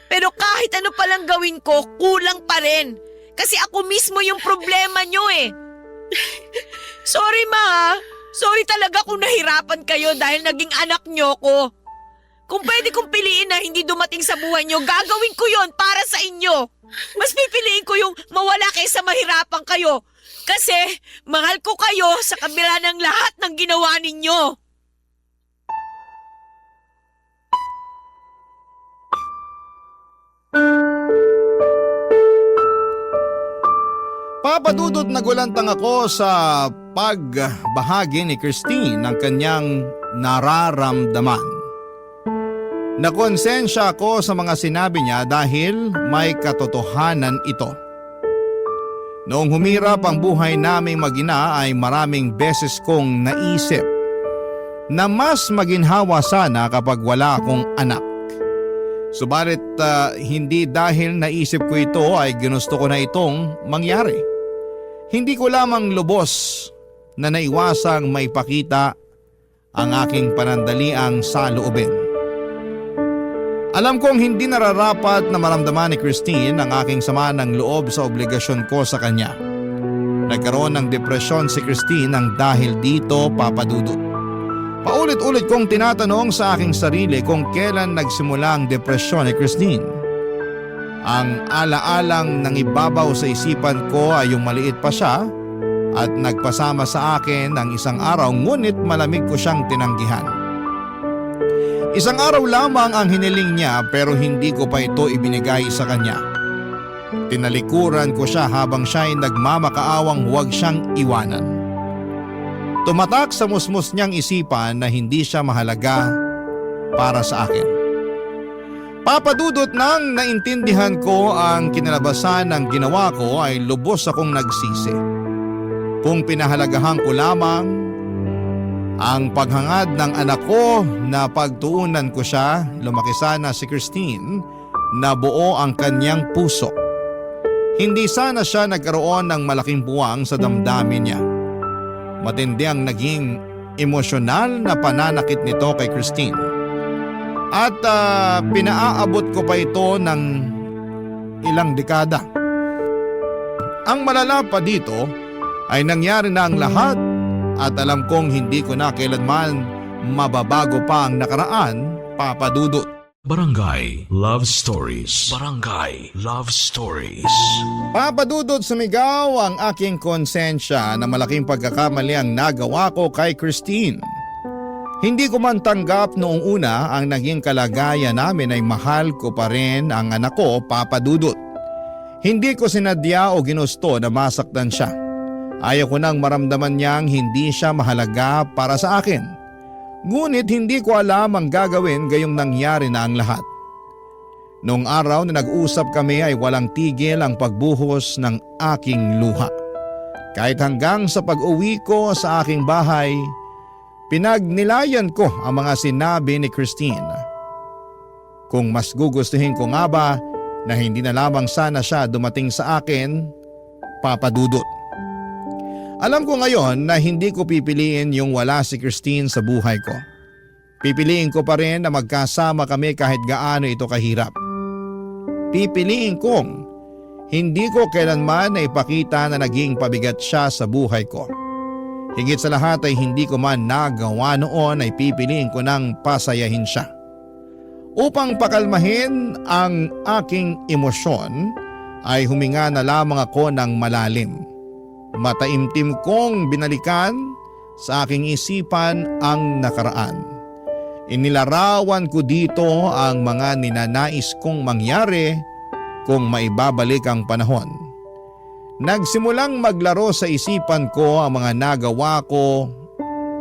Pero kahit ano palang gawin ko, kulang pa rin. Kasi ako mismo yung problema nyo Sorry, Ma. Sorry talaga kung nahirapan kayo dahil naging anak nyo ko. Kung pwede kong piliin na hindi dumating sa buhay nyo, gagawin ko yon para sa inyo. Mas pipiliin ko yung mawala kaysa mahirapan kayo. Kasi mahal ko kayo sa kabila ng lahat ng ginawa ninyo. Papadudot nagulantang ako sa pagbahagi ni Christine ng kanyang nararamdaman. Nakonsensya ako sa mga sinabi niya dahil may katotohanan ito. Noong humirap ang buhay naming mag-ina ay maraming beses kong naisip na mas maginhawa sana kapag wala akong anak. Subalit hindi dahil naisip ko ito ay ginusto ko na itong mangyari. Hindi ko lamang lubos na naiwasang maipakita ang aking panandaliang saloobin. Alam kong hindi nararapat na maramdaman ni Christine ang aking sama ng loob sa obligasyon ko sa kanya. Nagkaroon ng depresyon si Christine nang dahil dito, Papadudot. Paulit-ulit kong tinatanong sa aking sarili kung kailan nagsimula ang depresyon ni Christine. Ang alaalang nangibabaw sa isipan ko ay yung maliit pa siya at nagpasama sa akin ng isang araw ngunit malamig ko siyang tinanggihan. Isang araw lamang ang hiniling niya pero hindi ko pa ito ibinigay sa kanya. Tinalikuran ko siya habang siya ay nagmamakaawang huwag siyang iwanan. Tumatak sa musmus niyang isipan na hindi siya mahalaga para sa akin. Papadudot nang naintindihan ko ang kinalabasan ng ginawa ko ay lubos akong nagsisi. Kung pinahalagahan ko lamang ang paghangad ng anak ko na pagtuunan ko siya, lumaki sana si Christine na buo ang kanyang puso. Hindi sana siya nagkaroon ng malaking buwang sa damdamin niya. Matindi ang naging emosyonal na pananakit nito kay Christine. At pinaaabot ko pa ito ng ilang dekada. Ang malala pa dito ay nangyari na ang lahat at alam kong hindi ko na kailanman mababago pa ang nakaraan, Papadudot. Barangay Love Stories. Barangay Love Stories. Papadudot, sumigaw ang aking konsensya na malaking pagkakamali ang nagawa ko kay Christine. Hindi ko man tanggap noong una ang naging kalagayan namin ay mahal ko pa rin ang anak ko, Papadudot. Hindi ko sinadya o ginusto na masaktan siya. Ayaw ko nang maramdaman niyang hindi siya mahalaga para sa akin. Ngunit hindi ko alam ang gagawin gayong nangyari na ang lahat. Noong araw na nag-usap kami ay walang tigil ang pagbuhos ng aking luha. Kahit hanggang sa pag-uwi ko sa aking bahay, pinagnilayan ko ang mga sinabi ni Christine. Kung mas gugustuhin ko nga ba na hindi na lamang sana siya dumating sa akin, Papa Dudut. Alam ko ngayon na hindi ko pipiliin yung wala si Christine sa buhay ko. Pipiliin ko pa rin na magkasama kami kahit gaano ito kahirap. Pipiliin kong hindi ko kailanman na ipakita na naging pabigat siya sa buhay ko. Higit sa lahat ay hindi ko man nagawa noon ay pipiliin ko nang pasayahin siya. Upang pakalmahin ang aking emosyon ay huminga na lamang ako ng malalim. Mataimtim kong binalikan sa aking isipan ang nakaraan. Inilarawan ko dito ang mga ninanais kong mangyari kung maibabalik ang panahon. Nagsimulang maglaro sa isipan ko ang mga nagawa ko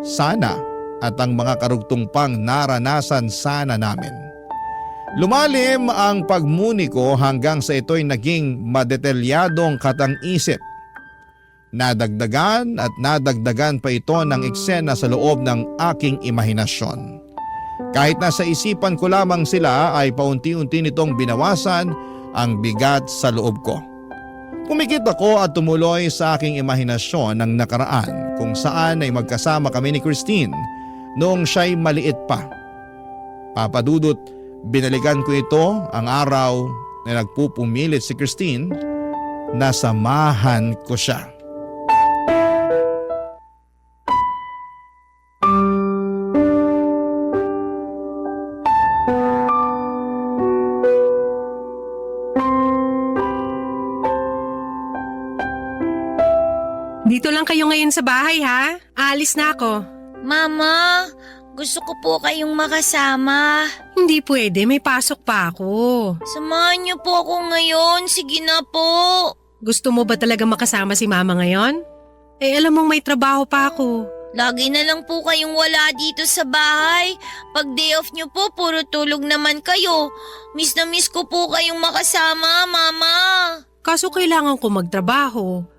sana at ang mga karugtong pang naranasan sana namin. Lumalim ang pagmuni ko hanggang sa ito'y naging madetalyadong katang-isip. Nadagdagan at nadagdagan pa ito ng eksena sa loob ng aking imahinasyon. Kahit nasa isipan ko lamang sila ay paunti-unti nitong binawasan ang bigat sa loob ko. Pumikit ako at tumuloy sa aking imahinasyon ng nakaraan kung saan ay magkasama kami ni Christine noong siya'y maliit pa. Papa Dudut, binalikan ko ito ang araw na nagpupumilit si Christine na samahan ko siya. Dito lang kayo ngayon sa bahay ha? Aalis na ako. Mama, gusto ko po kayong makasama. Hindi pwede, may pasok pa ako. Samahan niyo po ako ngayon. Sige na po. Gusto mo ba talaga makasama si mama ngayon? Eh alam mong may trabaho pa ako. Lagi na lang po kayong wala dito sa bahay. Pag day off niyo po, puro tulog naman kayo. Miss na miss ko po kayong makasama, Mama. Kaso kailangan ko magtrabaho.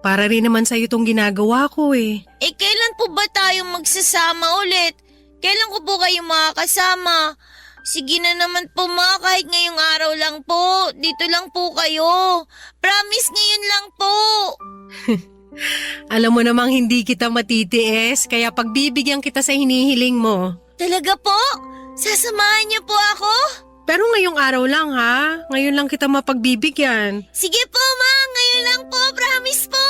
Para rin naman sa'yo itong ginagawa ko eh. Eh, kailan po ba tayo magsasama ulit? Kailan ko po kayo makakasama? Sige na naman po ma, kahit ngayong araw lang po. Dito lang po kayo. Promise ngayon lang po. Alam mo namang hindi kita matitiis, kaya pagbibigyan kita sa hinihiling mo. Talaga po? Sasamahan niyo po ako? Pero ngayong araw lang ha, ngayon lang kita mapagbibigyan. Sige po ma, ngayon lang po, promise po.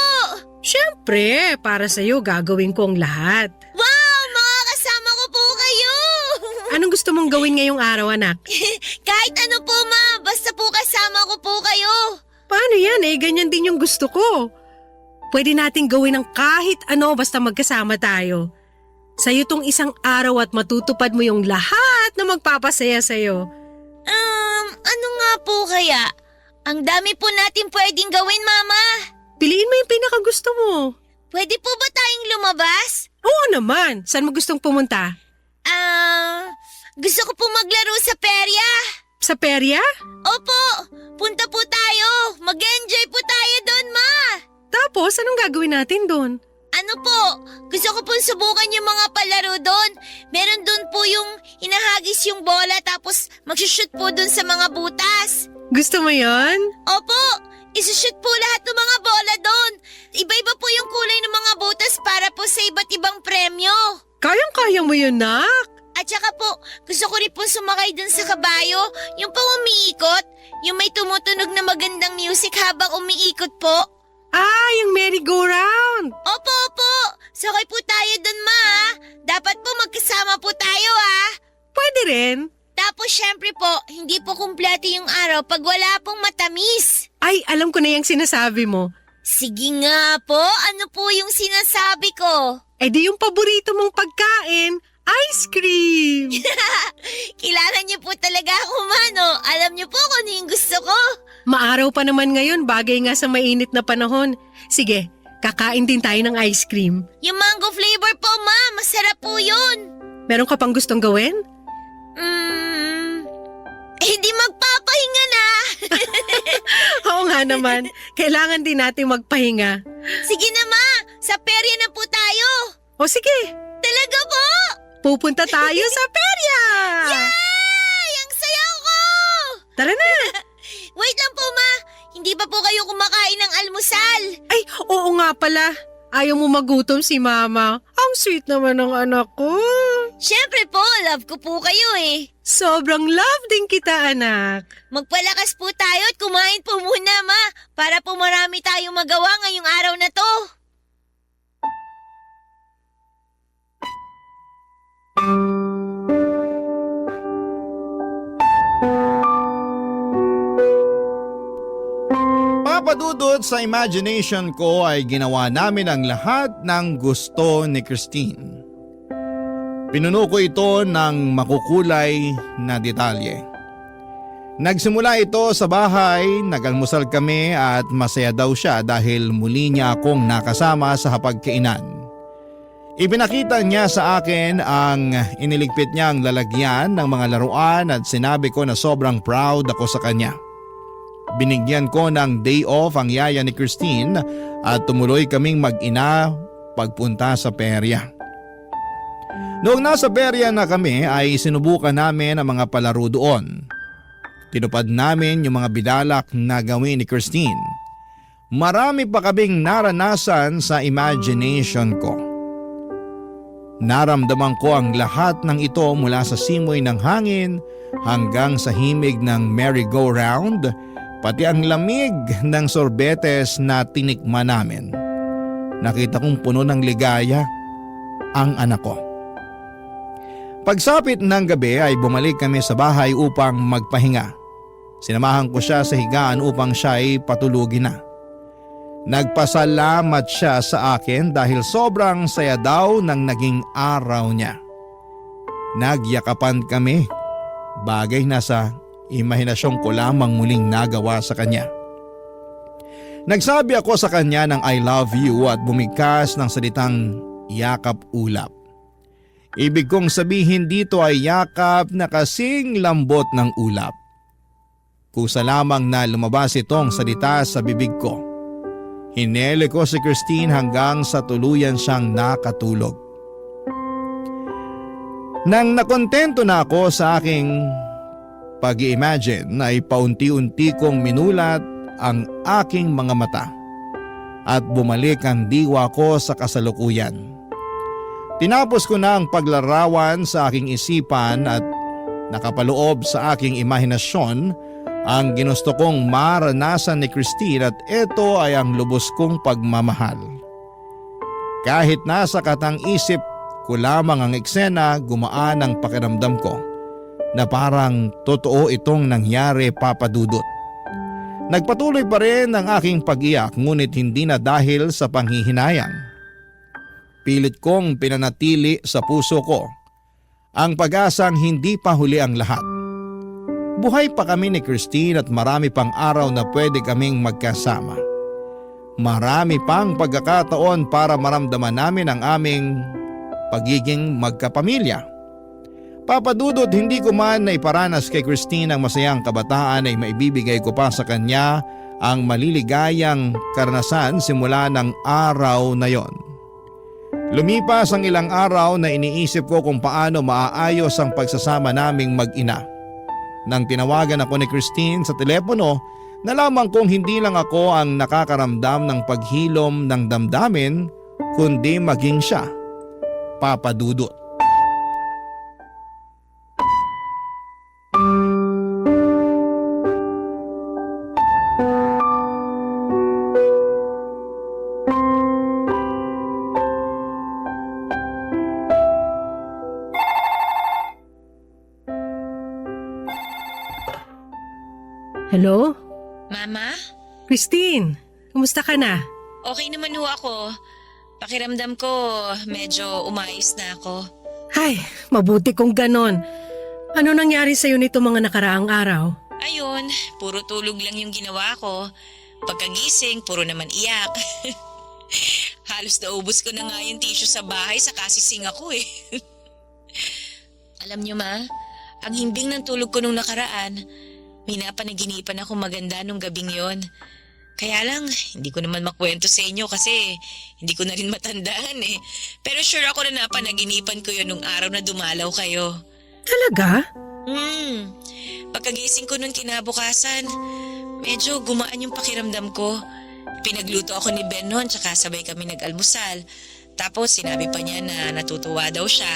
Siyempre, para sa'yo gagawin ko ang lahat. Wow, makakasama ko po kayo. Anong gusto mong gawin ngayong araw anak? Kahit ano po ma, basta po kasama ko po kayo. Paano yan eh, ganyan din yung gusto ko. Pwede nating gawin ng kahit ano basta magkasama tayo. Sa'yo tong isang araw at matutupad mo yung lahat na magpapasaya sa'yo. Ano nga po kaya? Ang dami po natin pwedeng gawin, Mama. Piliin mo yung pinakagusto mo. Pwede po ba tayong lumabas? Oo naman, saan mo gustong pumunta? Gusto ko po maglaro sa perya. Sa perya? Opo, punta po tayo. Mag-enjoy po tayo doon, Ma. Tapos, anong gagawin natin doon? Ano po, gusto ko pong subukan yung mga palaro doon. Meron doon po yung hinahagis yung bola tapos magsushoot po doon sa mga butas. Gusto mo yon? Opo, isushoot po lahat ng mga bola doon. Iba-iba po yung kulay ng mga butas para po sa iba't ibang premyo. Kayang-kaya mo yun, nak. At saka po, gusto ko rin po sumakay doon sa kabayo, yung pang umiikot, yung may tumutunog na magandang music habang umiikot po. Yung merry-go-round. Opo. Sakay po tayo dun, Ma. Dapat po magkasama po tayo, Pwede rin. Tapos syempre po, hindi po kumpleto yung araw pag wala pong matamis. Ay, alam ko na yung sinasabi mo. Sige nga po, ano po yung sinasabi ko? Eh di yung paborito mong pagkain, ice cream. Kilala niyo po talaga ako, Mano. Alam niyo po kung ano yung gusto ko. Maaraw pa naman ngayon, bagay nga sa mainit na panahon. Sige, Kakain din tayo ng ice cream. Yung mango flavor po, ma. Masarap po yun. Meron ka pang gustong gawin? Hindi magpapahinga na. Oo nga naman. Kailangan din natin magpahinga. Sige na, ma. Sa perya na po tayo. O sige, Talaga po? pupunta tayo sa perya! Yay! Ang saya ko! Tara na! Wait lang po, ma. Hindi pa po kayo kumakain ng almusal. Ay, oo nga pala. Ayaw mo magutom si Mama. Ang sweet naman ng anak ko. Siyempre po, love ko po kayo eh. Sobrang love din kita, anak. Magpalakas po tayo at kumain po muna, ma. Para po marami tayong magawa ngayong araw na to. Papadudot sa imagination ko ay ginawa namin ang lahat ng gusto ni Christine. Pinuno ko ito ng makukulay na detalye. Nagsimula ito sa bahay, nagalmusal kami at masaya daw siya dahil muli niya akong nakasama sa hapagkainan. Ibinakita niya sa akin ang iniligpit niyang lalagyan ng mga laruan at sinabi ko na sobrang proud ako sa kanya. Binigyan ko ng day off ang yaya ni Christine at tumuloy kaming mag-ina pagpunta sa perya. Noong nasa perya na kami ay sinubukan namin ang mga palaro doon. Tinupad namin yung mga bidalak na gawin ni Christine. Marami pa kaming naranasan sa imagination ko. Naramdaman ko ang lahat ng ito mula sa simoy ng hangin hanggang sa himig ng merry-go-round, pati ang lamig ng sorbetes na tinikman namin. Nakita kong puno ng ligaya ang anak ko. Pagsapit ng gabi ay bumalik kami sa bahay upang magpahinga. Sinamahan ko siya sa higaan upang siya ay patulugin na. Nagpasalamat siya sa akin dahil sobrang saya daw ng naging araw niya. Nagyakapan kami, bagay na sa imahinasyon ko lamang muling nagawa sa kanya. Nagsabi ako sa kanya ng I love you at bumigkas ng salitang yakap ulap. Ibig kong sabihin dito ay yakap na kasing lambot ng ulap. Kusa lamang na lumabas itong salita sa bibig ko. Hinele ko si Christine hanggang sa tuluyan siyang nakatulog. Nang nakontento na ako sa aking pag-i-imagine ay paunti-unti kong minulat ang aking mga mata at bumalik ang diwa ko sa kasalukuyan. Tinapos ko na ang paglarawan sa aking isipan at nakapaloob sa aking imahinasyon ang ginusto kong maranasan ni Christine at ito ay ang lubos kong pagmamahal. Kahit nasa katang isip ko lamang ang eksena, gumaan ang pakiramdam ko na parang totoo itong nangyari, Papa Dudut. Nagpatuloy pa rin ang aking pag-iyak ngunit hindi na dahil sa panghihinayang. Pilit kong pinanatili sa puso ko ang pag-asang hindi pa huli ang lahat. Buhay pa kami ni Christine at marami pang araw na pwede kaming magkasama. Marami pang pagkakataon para maramdaman namin ang aming pagiging magkapamilya. Papa Dudut, hindi ko man na iparanas kay Christine ang masayang kabataan ay maibibigay ko pa sa kanya ang maliligayang karanasan simula ng araw na yon. Lumipas ang ilang araw na iniisip ko kung paano maaayos ang pagsasama naming mag-ina. Nang tinawagan ako ni Christine sa telepono, nalaman kong hindi lang ako ang nakakaramdam ng paghilom ng damdamin, kundi maging siya, Papa Dudut. Hello? Mama? Christine, kumusta ka na? Okay naman ho ako. Pakiramdam ko medyo umayos na ako. Ay, mabuti kung ganon. Ano nangyari sa'yo nito mga nakaraang araw? Ayun, puro tulog lang yung ginawa ko. Pagkagising, puro naman iyak. Halos naubos ko na nga yung tissue sa bahay sa kasising ako eh. Alam niyo ma, ang himbing ng tulog ko nung nakaraan, may napanaginipan ako maganda nung gabing yon. Kaya lang, hindi ko naman makwento sa inyo kasi hindi ko na rin matandaan eh. Pero sure ako na napanaginipan ko yun nung araw na dumalaw kayo. Talaga? Pagkagising ko nung kinabukasan, medyo gumaan yung pakiramdam ko. Pinagluto ako ni Ben noon tsaka sabay kami nag-almusal. Tapos sinabi pa niya na natutuwa daw siya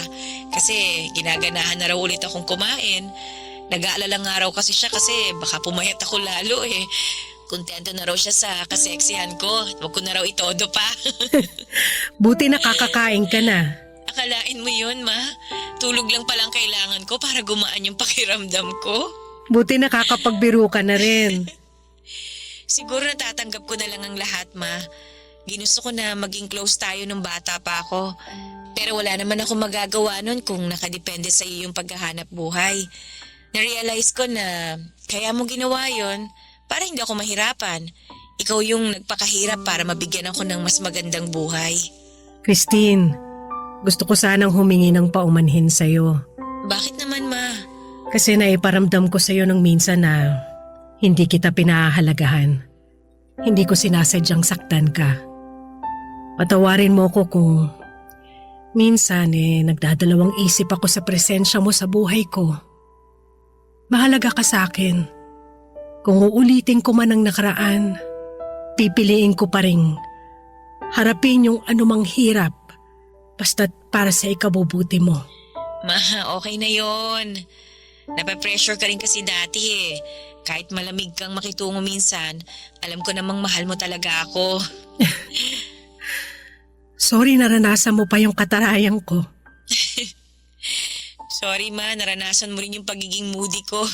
kasi ginaganahan na raw ulit akong kumain. Nag-aalala nga raw kasi siya kasi baka pumayat ako lalo eh. Kontento na raw siya sa kaseksihan ko. Huwag ko na raw itodo pa. Buti nakakakain ka na. Akalain mo yun, ma? Tulog lang palang kailangan ko para gumaan yung pakiramdam ko. Buti nakakapagbiro ka na rin. Siguro natatanggap ko na lang ang lahat, ma. Ginusto ko na maging close tayo nung bata pa ako. Pero wala naman ako magagawa nun kung nakadepende sa iyo yung paghahanap buhay. Narealize ko na kaya mo ginawa yon para hindi ako mahirapan. Ikaw yung nagpakahirap para mabigyan ako ng mas magandang buhay. Christine, gusto ko sanang humingi ng paumanhin sa'yo. Bakit naman, ma? Kasi naiparamdam ko sa'yo nung minsan na hindi kita pinahahalagahan. Hindi ko sinasadyang saktan ka. Patawarin mo ko kung minsan nagdadalawang isip ako sa presensya mo sa buhay ko. Mahalaga ka sa akin. Kung uulitin ko man ang nakaraan, pipiliin ko pa rin harapin yung anumang hirap basta't para sa ikabubuti mo. Ma, okay na yon. Napapressure ka rin kasi dati eh. Kahit malamig kang makitungo minsan, alam ko namang mahal mo talaga ako. Sorry naranasan mo pa yung katarayang ko. Sorry ma, naranasan mo rin yung pagiging moody ko.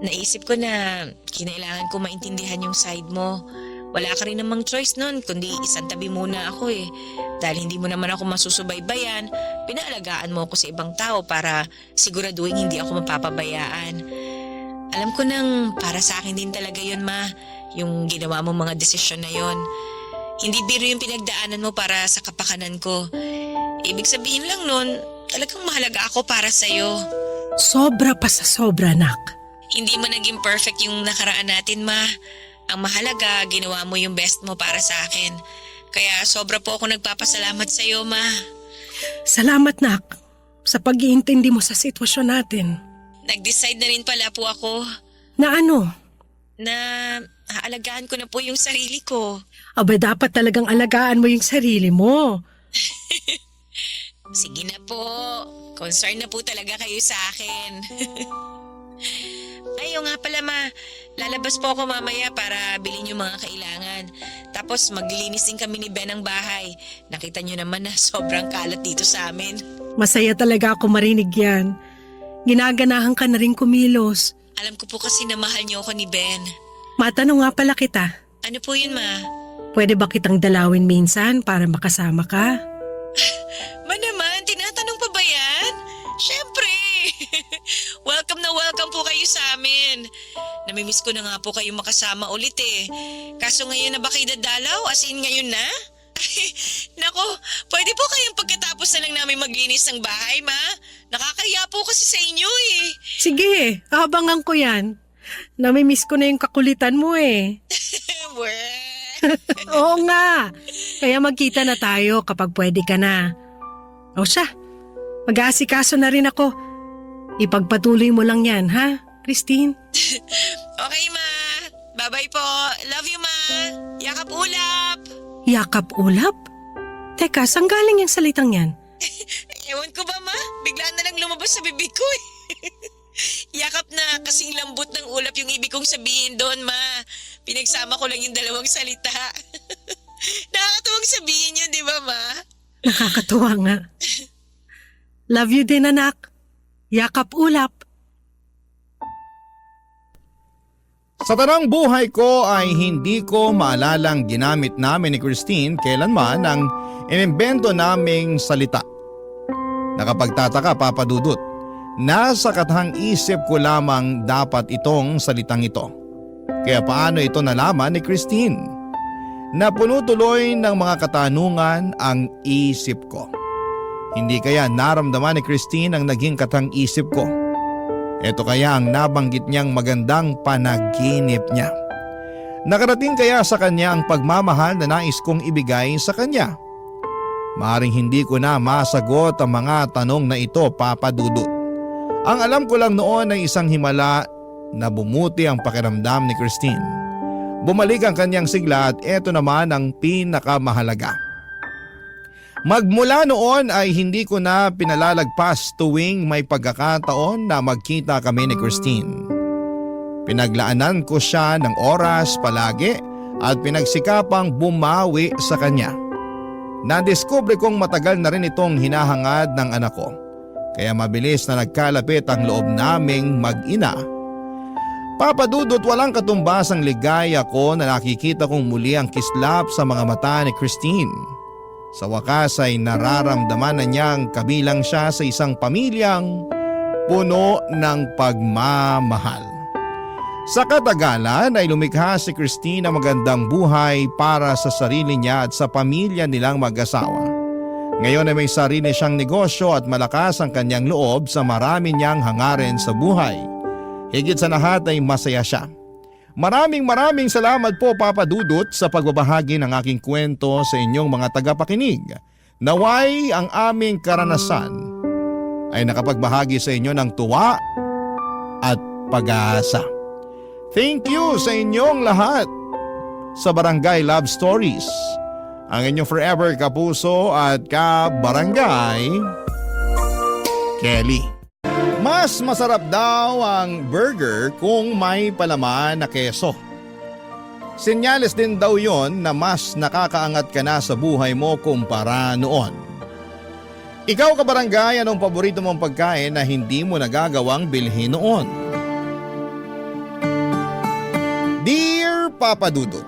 Naisip ko na kinailangan ko maintindihan yung side mo. Wala ka rin namang choice nun, kundi isang tabi muna ako eh. Dahil hindi mo naman ako masusubaybayan, pinaalagaan mo ako sa ibang tao para siguraduhin hindi ako mapapabayaan. Alam ko nang para sa akin din talaga yun, ma, yung ginawa mo mga desisyon na yun. Hindi biro yung pinagdaanan mo para sa kapakanan ko. Ibig sabihin lang nun, talagang mahalaga ako para sa'yo. Sobra pa sa sobra, nak. Hindi mo naging perfect yung nakaraan natin, ma. Ang mahalaga, ginawa mo yung best mo para sa akin. Kaya sobra po ako nagpapasalamat sa iyo, ma. Salamat, nak, sa pag-iintindi mo sa sitwasyon natin. Nag-decide na rin pala po ako Na ano? na aalagaan ko na po yung sarili ko. Aba, dapat talagang alagaan mo yung sarili mo. Sige na po. Concern na po talaga kayo sa akin. Ay, nga pala ma, lalabas po ako mamaya para bilhin yung mga kailangan. Tapos maglilinis din kami ni Ben ng bahay. Nakita niyo naman na sobrang kalat dito sa amin. Masaya talaga ako marinig yan. Ginaganahan ka na rin kumilos. Alam ko po kasi na mahal niyo ako ni Ben. Matanong nga pala kita, Ano po yun, ma? pwede ba kitang dalawin minsan para makasama ka? Ma naman, tinatanong pa ba yan? Siyempre! Welcome na welcome po kayo sa amin. Namimiss ko na nga po kayo makasama ulit eh. Kaso ngayon na ba kayo dadalaw? As in ngayon na? Nako, pwede po kayong pagkatapos na lang namin maglinis ng bahay, ma? Nakakaya po kasi sa inyo eh. Sige, abangan ko yan. Namimiss ko na yung kakulitan mo eh. Oo nga. Kaya magkita na tayo kapag pwede ka na. O siya, mag-aasikaso na rin ako. Ipagpatuloy mo lang yan, ha, Christine? Okay, ma. Bye-bye po. Love you, ma. Yakap ulap. Yakap ulap? Teka, saan galing yung salitang yan? Ewan ko ba, ma? Bigla na lang lumabas sa bibig ko eh. Yakap na kasing lambot ng ulap yung ibig kong sabihin doon, ma. Pinagsama ko lang yung dalawang salita. Nakakatuwang sabihin yun, di ba, ma? Nakakatuwa nga. Love you din, anak. Yakap ulap. Sa tanang buhay ko ay hindi ko maalalang ginamit namin ni Christine kailanman ang inimbento naming salita. Nakapagtataka, Papa Dudut. Nasa katahang isip ko lamang dapat itong salitang ito. Kaya paano ito nalaman ni Christine? na puno tuloy ng mga katanungan ang isip ko. Hindi kaya naramdaman ni Christine ang naging katang-isip ko? Ito kaya ang nabanggit niyang magandang panaginip niya. Nakarating kaya sa kanya ang pagmamahal na nais kong ibigay sa kanya? Maaring hindi ko na masagot ang mga tanong na ito, Papa Dudut. Ang alam ko lang noon ay isang himala na bumuti ang pakiramdam ni Christine. Bumalik ang kanyang sigla at eto naman ang pinakamahalaga. Magmula noon ay hindi ko na pinalalagpas tuwing may pagkakataon na magkita kami ni Christine. Pinaglaanan ko siya ng oras palagi at pinagsikapang bumawi sa kanya. Nadiskubre kong matagal na rin itong hinahangad ng anak ko. Kaya mabilis na nagkalapit ang loob naming mag-ina. Papa Dudut, walang katumbas ang ligaya ko na nakikita kong muli ang kislap sa mga mata ni Christine. Sa wakas ay nararamdaman na niyang kabilang siya sa isang pamilyang puno ng pagmamahal. Sa katagalan ay lumikha si Christine ng magandang buhay para sa sarili niya at sa pamilya nilang mag-asawa. Ngayon ay may sarili siyang negosyo at malakas ang kanyang loob sa marami niyang hangarin sa buhay. Higit sa lahat ay masaya siya. Maraming salamat po, Papa Dudut, sa pagbabahagi ng aking kwento sa inyong mga tagapakinig. Naway ang aming karanasan ay nakapagbahagi sa inyo ng tuwa at pag-asa. Thank you sa inyong lahat sa Barangay Love Stories. Ang inyong forever kapuso at ka-barangay, Kelly. Mas masarap daw ang burger kung may palaman na keso. Senyales din daw yon na mas nakakaangat ka na sa buhay mo kumpara noon. Ikaw, kabarangay, anong paborito mong pagkain na hindi mo nagagawang bilhin noon? Dear Papa Dudut,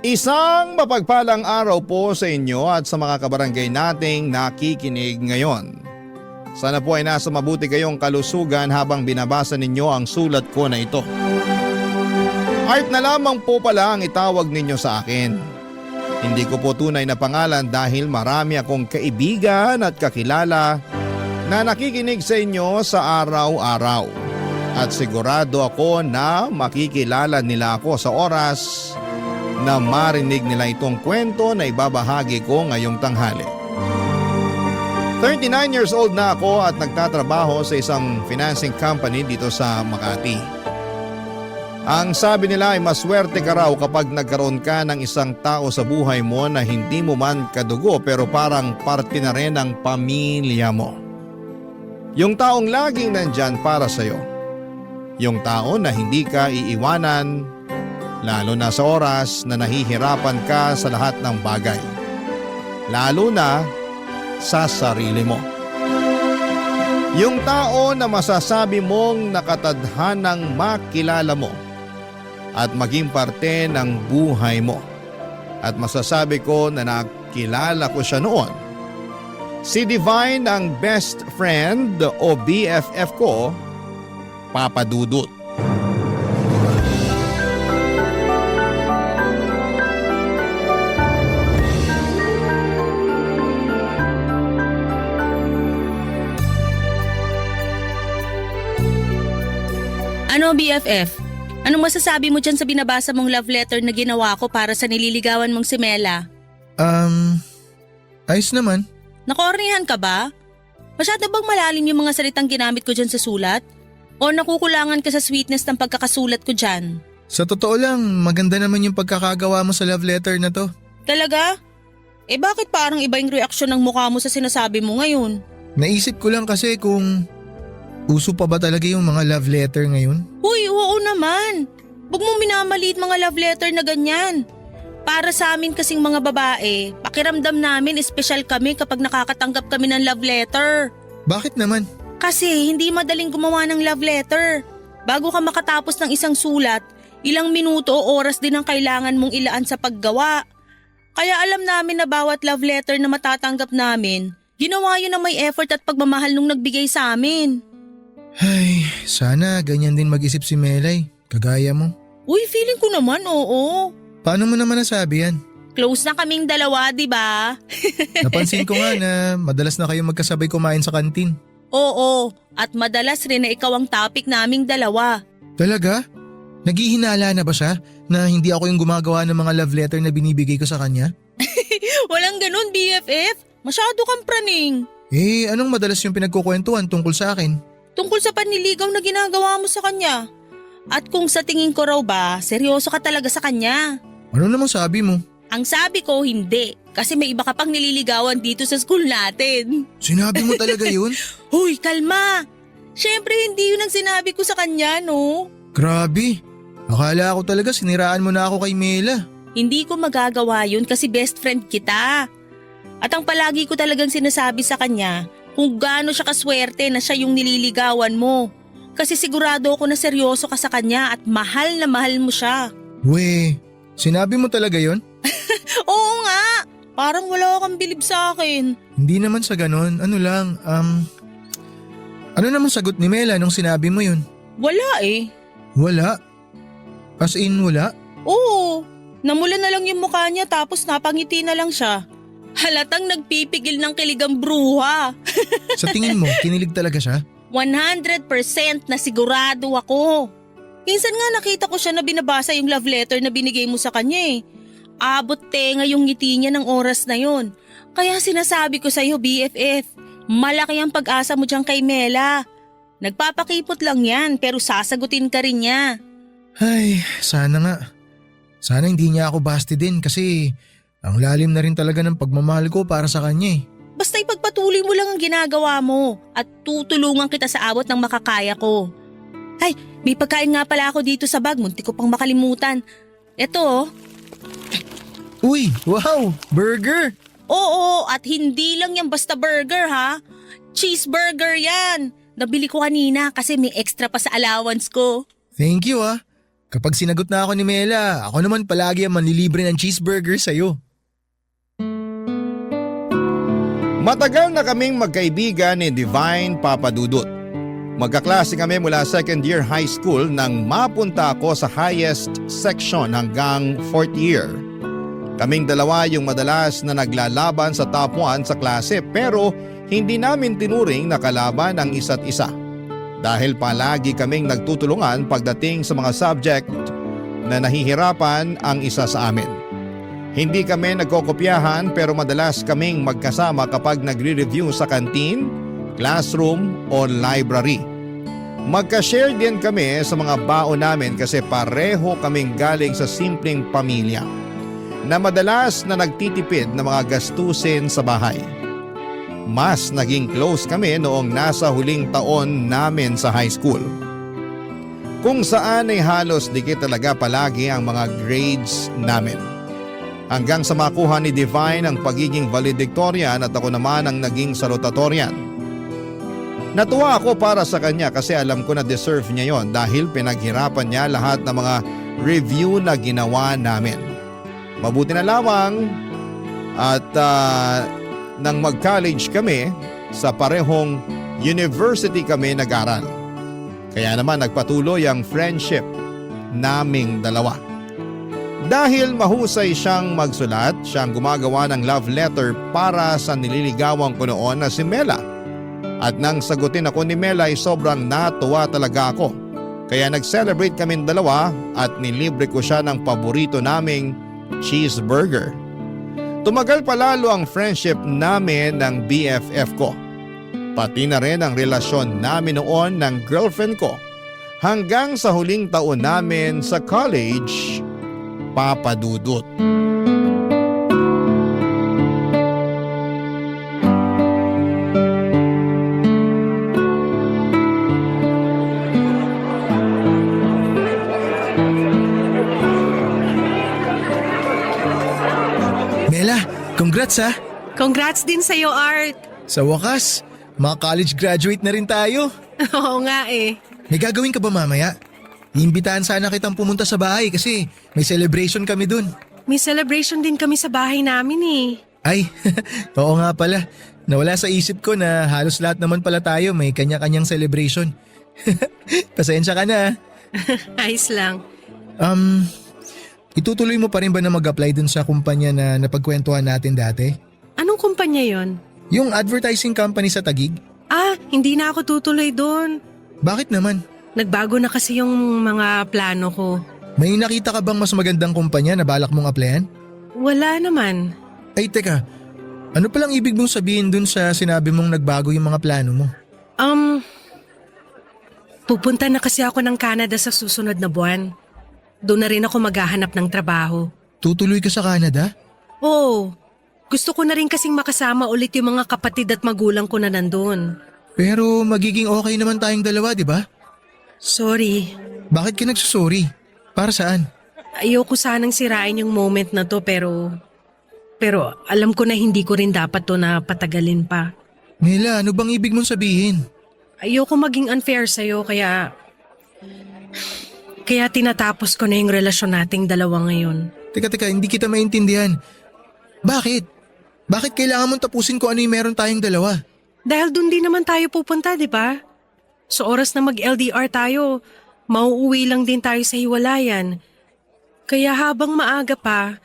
isang mapagpalang araw po sa inyo at sa mga kabarangay nating nakikinig ngayon. Sana po ay nasa mabuti kayong kalusugan habang binabasa ninyo ang sulat ko na ito. Art na lamang po pala ang itawag ninyo sa akin. Hindi ko po tunay na pangalan dahil marami akong kaibigan at kakilala na nakikinig sa inyo sa araw-araw. At sigurado ako na makikilala nila ako sa oras na marinig nila itong kwento na ibabahagi ko ngayong tanghali. 39 years old na ako at nagtatrabaho sa isang financing company dito sa Makati. Ang sabi nila ay maswerte ka raw kapag nagkaroon ka ng isang tao sa buhay mo na hindi mo man kadugo pero parang parte na rin ng pamilya mo. Yung taong laging nandyan para sa'yo. Yung tao na hindi ka iiwanan, lalo na sa oras na nahihirapan ka sa lahat ng bagay. Lalo na sa sarili mo. Yung tao na masasabi mong nakatadhanang makilala mo at maging parte ng buhay mo. At masasabi ko na nakilala ko siya noon. Si Divine ang best friend o BFF ko, Papa Dudut. Ano BFF? Anong masasabi mo dyan sa binabasa mong love letter na ginawa ko para sa nililigawan mong si Mela? Ayos naman. Nakornihan ka ba? Masyado bang malalim yung mga salitang ginamit ko dyan sa sulat? O nakukulangan ka sa sweetness ng pagkakasulat ko dyan? Sa totoo lang, maganda naman yung pagkakagawa mo sa love letter na to. Talaga? Bakit parang iba yung reaksyon ng mukha mo sa sinasabi mo ngayon? Naisip ko lang kasi kung uso pa ba talaga yung mga love letter ngayon? Uy, oo naman. Huwag mong minamaliit mga love letter na ganyan. Para sa amin kasing mga babae, pakiramdam namin espesyal kami kapag nakakatanggap kami ng love letter. Bakit naman? Kasi hindi madaling gumawa ng love letter. Bago ka makatapos ng isang sulat, ilang minuto o oras din ang kailangan mong ilaan sa paggawa. Kaya alam namin na bawat love letter na matatanggap namin, ginawa yun ng may effort at pagmamahal nung nagbigay sa amin. Ay, sana ganyan din mag-isip si Melay, kagaya mo. Uy, feeling ko naman oo. Paano mo naman nasabi yan? Close na kaming dalawa, di ba? Napansin ko nga na madalas na kayo magkasabay kumain sa kantin. Oo, at madalas rin na ikaw ang topic naming dalawa. Talaga? Naghihinala na ba siya na hindi ako yung gumagawa ng mga love letter na binibigay ko sa kanya? Walang ganun, BFF. Masyado kang praning. Eh, anong madalas yung pinagkukwentuhan tungkol sa akin? Tungkol sa panliligaw na ginagawa mo sa kanya. At kung sa tingin ko raw ba, seryoso ka talaga sa kanya. Ano namang sabi mo? Ang sabi ko, hindi. Kasi may iba ka pang nililigawan dito sa school natin. Sinabi mo talaga yun? Hoy, kalma! Siyempre, hindi yun ang sinabi ko sa kanya, no? Grabe. Akala ko talaga siniraan mo na ako kay Mela. Hindi ko magagawa yun kasi best friend kita. At ang palagi ko talagang sinasabi sa kanya, kung gaano siya kaswerte na siya yung nililigawan mo. Kasi sigurado ako na seryoso ka sa kanya at mahal na mahal mo siya. We, sinabi mo talaga yon? Oo nga! Parang wala kang bilib sa akin. Hindi naman sa ganon. Ano lang, ano naman sagot ni Mela nung sinabi mo yun? Wala eh. Wala. As in, wala? Oo. Namula na lang yung mukha niya tapos napangiti na lang siya. Halatang nagpipigil ng kiligang bruha. Sa tingin mo, kinilig talaga siya? 100% na sigurado ako. Minsan nga nakita ko siya na binabasa yung love letter na binigay mo sa kanya eh. Abot tenga yung ngiti niya ng oras na yon. Kaya sinasabi ko sa'yo, BFF, malaki ang pag-asa mo dyan kay Mela. Nagpapakipot lang yan pero sasagutin ka rin niya. Ay, sana nga. Sana hindi niya ako basti din kasi ang lalim na rin talaga ng pagmamahal ko para sa kanya eh. Basta ipagpatuloy mo lang ang ginagawa mo at tutulungan kita sa abot ng makakaya ko. Ay, may pagkain nga pala ako dito sa bag, munti ko pang makalimutan. Eto oh. Uy, wow, burger! Oo, at hindi lang yan basta burger ha. Cheeseburger yan. Nabili ko kanina kasi may extra pa sa allowance ko. Thank you ah. Kapag sinagot na ako ni Mela, ako naman palagi ang manlilibre ng cheeseburger sa'yo. Matagal na kaming magkaibigan ni Divine Papadudut. Magkaklase kami mula second year high school nang mapunta ako sa highest section hanggang 4th year. Kaming dalawa yung madalas na naglalaban sa top 1 sa klase pero hindi namin tinuring na kalaban ang isa't isa. Dahil palagi kaming nagtutulungan pagdating sa mga subject na nahihirapan ang isa sa amin. Hindi kami nagkokopyahan pero madalas kaming magkasama kapag nagre-review sa canteen, classroom o library. Magka-share din kami sa mga baon namin kasi pareho kaming galing sa simpleng pamilya na madalas na nagtitipid ng mga gastusin sa bahay. Mas naging close kami noong nasa huling taon namin sa high school. Kung saan ay halos dikit talaga palagi ang mga grades namin. Hanggang sa makuha ni Divine ang pagiging valedictorian at ako naman ang naging salutatorian. Natuwa ako para sa kanya kasi alam ko na deserve niya yon dahil pinaghirapan niya lahat ng mga review na ginawa namin. Mabuti na lamang at nang mag-college kami, sa parehong university kami nag-aral. Kaya naman nagpatuloy ang friendship naming dalawa. Dahil mahusay siyang magsulat, siyang gumagawa ng love letter para sa nililigawan ko noon na si Mela. At nang sagutin ako ni Mela ay sobrang natuwa talaga ako. Kaya nag-celebrate kaming dalawa at nilibre ko siya ng paborito naming cheeseburger. Tumagal palalo ang friendship namin ng BFF ko. Pati na rin ang relasyon namin noon ng girlfriend ko. Hanggang sa huling taon namin sa college, Papadudut. Mela, congrats ha! Congrats din sa'yo, Art. Sa wakas, mga college graduate na rin tayo. Oo nga eh. May gagawin ka ba mamaya? Iimbitahan sana kitang pumunta sa bahay kasi may celebration kami dun. May celebration din kami sa bahay namin eh. Ay, oo nga pala. Nawala sa isip ko na halos lahat naman pala tayo may kanya-kanyang celebration. Pasensya ka na. Ayos lang. Itutuloy mo pa rin ba na mag-apply dun sa kumpanya na napagkwentuhan natin dati? Anong kumpanya yon? Yung advertising company sa Taguig? Hindi na ako tutuloy doon. Bakit naman? Nagbago na kasi yung mga plano ko. May nakita ka bang mas magandang kumpanya na balak mong applyan? Wala naman. Ay teka, ano palang ibig mong sabihin dun sa sinabi mong nagbago yung mga plano mo? Pupunta na kasi ako ng Canada sa susunod na buwan. Doon na rin ako maghahanap ng trabaho. Tutuloy ka sa Canada? Oo, gusto ko na rin kasing makasama ulit yung mga kapatid at magulang ko na nandun. Pero magiging okay naman tayong dalawa, di ba? Sorry, Bakit ka nagsusorry? Para saan? ayoko sanang sirain yung moment na to pero alam ko na hindi ko rin dapat to na patagalin pa. Mela, ano bang ibig mong sabihin? Ayoko maging unfair sa'yo kaya tinatapos ko na yung relasyon nating dalawa ngayon. Teka, hindi kita maintindihan. Bakit? Bakit kailangan mong tapusin kung ano yung meron tayong dalawa? Dahil dun din naman tayo pupunta, di ba? Sa oras na mag-LDR tayo, mauuwi lang din tayo sa hiwalayan. Kaya habang maaga pa,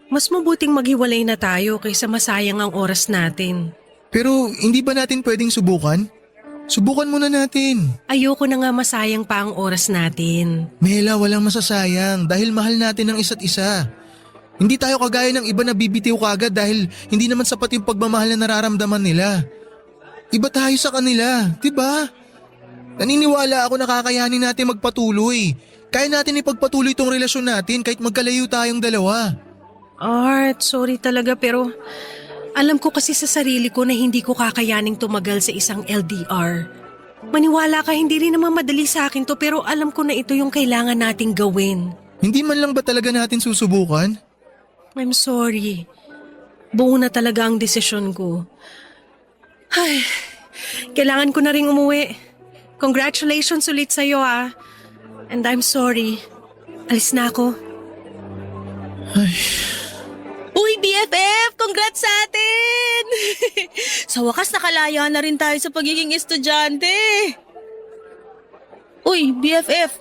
mas mabuting maghiwalay na tayo kaysa masayang ang oras natin. Pero hindi ba natin pwedeng subukan? Subukan muna natin. Ayoko na nga masayang pa ang oras natin. Mela, walang masasayang dahil mahal natin ang isa't isa. Hindi tayo kagaya ng iba na bibitiw kagad dahil hindi naman sapat yung pagmamahal na nararamdaman nila. Iba tayo sa kanila, di ba? Naniniwala ako na kakayanin natin magpatuloy. Kaya natin ipagpatuloy itong relasyon natin kahit magkalayo tayong dalawa. Art, sorry talaga pero alam ko kasi sa sarili ko na hindi ko kakayaning tumagal sa isang LDR. Maniwala ka, hindi rin naman madali sa akin to pero alam ko na ito yung kailangan nating gawin. Hindi man lang ba talaga natin susubukan? I'm sorry. Buo na talaga ang desisyon ko. Ay, kailangan ko na ring umuwi. Congratulations ulit sa'yo ah. And I'm sorry. Alis na ako. Uy, BFF! Congrats sa atin! Sa wakas nakalaya na rin tayo sa pagiging estudyante. Uy, BFF!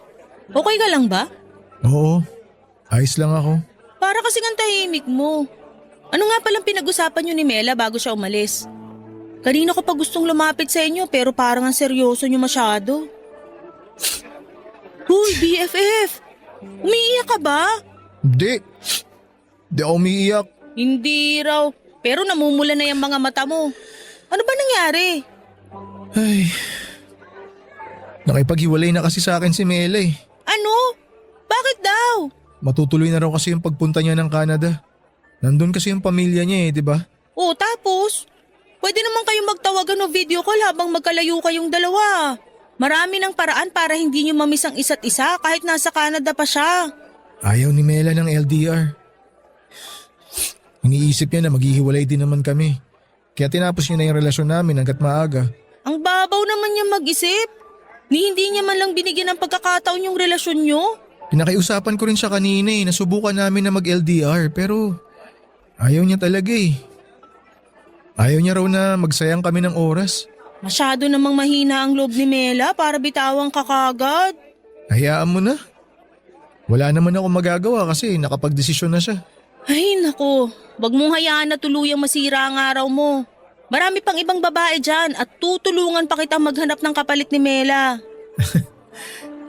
Okay ka lang ba? Oo, ayos lang ako. Para kasing ang tahimik mo. Ano nga palang pinag-usapan niyo ni Mela bago siya umalis? Kanina ko pa gustong lumapit sa inyo pero parang ang seryoso niyo masyado. Uy, BFF! Umiiyak ka ba? Hindi ako umiiyak. Hindi raw. Pero namumula na yung mga mata mo. Ano ba nangyari? Ay, nakipaghiwalay na kasi sa akin si Mela eh. Ano? Bakit daw? Matutuloy na raw kasi yung pagpunta niya ng Canada. Nandun kasi yung pamilya niya eh, di ba? O tapos? Pwede naman kayong magtawagan o video call habang magkalayo kayong dalawa. Marami ng paraan para hindi niyo mamiss ang isa't isa kahit nasa Canada pa siya. Ayaw ni Mela ng LDR. Iniisip niya na maghihiwalay din naman kami. Kaya tinapos niya na yung relasyon namin hanggat maaga. Ang babaw naman niya mag-isip. Hindi niya man lang binigyan ng pagkakataon yung relasyon niyo. Pinakiusapan ko rin siya kanina eh, nasubukan namin na mag-LDR pero ayaw niya talaga eh. Ayaw niya raw na magsayang kami ng oras. Masyado namang mahina ang loob ni Mela para bitawang ka kagad. Hayaan mo na. Wala naman ako magagawa kasi nakapagdesisyon na siya. Ay nako, wag mong hayaan na tuluyang masira ang araw mo. Marami pang ibang babae dyan at tutulungan pa kitang maghanap ng kapalit ni Mela.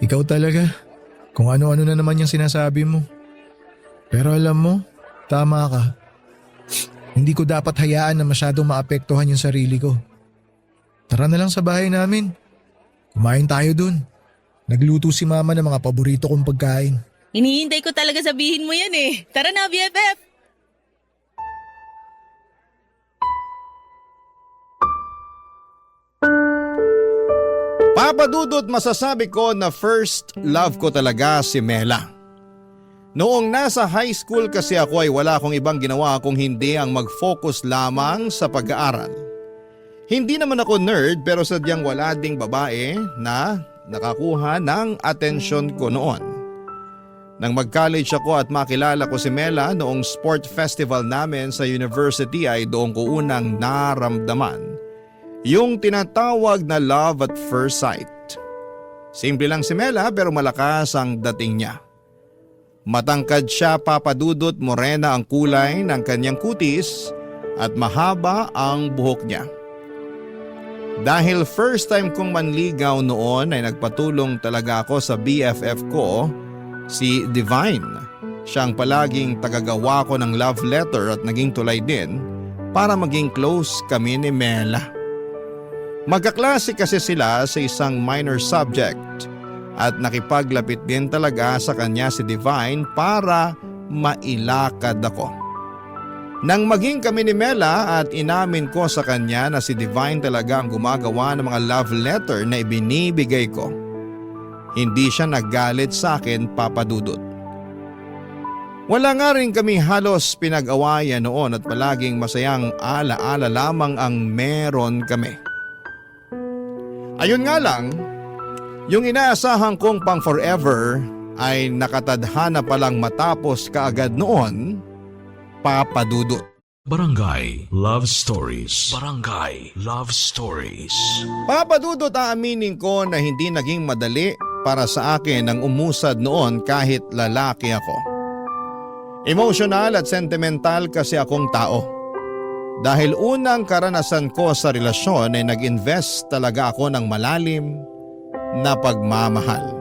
Ikaw talaga. Kung ano-ano na naman yung sinasabi mo. Pero alam mo, tama ka. Hindi ko dapat hayaan na masyadong maapektuhan yung sarili ko. Tara na lang sa bahay namin. Kumain tayo dun. Nagluto si mama ng mga paborito kong pagkain. Hinihintay ko talaga sabihin mo yan eh. Tara na, BFF! Papa Dudut, masasabi ko na first love ko talaga si Mela. Noong nasa high school kasi ako ay wala akong ibang ginawa kung hindi ang mag-focus lamang sa pag-aaral. Hindi naman ako nerd pero sadyang wala ding babae na nakakuha ng atensyon ko noon. Nang mag-college ako at makilala ko si Mela noong sport festival namin sa university ay doon ko unang naramdaman yung tinatawag na love at first sight. Simple lang si Mela pero malakas ang dating niya. Matangkad siya, Papa Dudut, morena ang kulay ng kanyang kutis at mahaba ang buhok niya. Dahil first time kong manligaw noon ay nagpatulong talaga ako sa BFF ko, si Divine. Siya ang palaging tagagawa ko ng love letter at naging tulay din para maging close kami ni Mela. Magkaklase kasi sila sa isang minor subject at nakipaglapit din talaga sa kanya si Divine para mailakad ako. Nang maging kami ni Mela at inamin ko sa kanya na si Divine talaga ang gumagawa ng mga love letter na ibinibigay ko, hindi siya naggalit sa akin, Papa Dudut. Wala nga rin kami halos pinag-awayan noon at palaging masayang ala-ala lamang ang meron kami. Ayun nga lang, yung inaasahan kong pang forever ay nakatadhana palang matapos kaagad noon, Papa Dudut. Barangay Love Stories. Barangay Love Stories. Papa Dudut, aaminin ko na hindi naging madali para sa akin ang umusad noon kahit lalaki ako. Emotional at sentimental kasi akong tao. Dahil unang karanasan ko sa relasyon ay nag-invest talaga ako ng malalim na pagmamahal.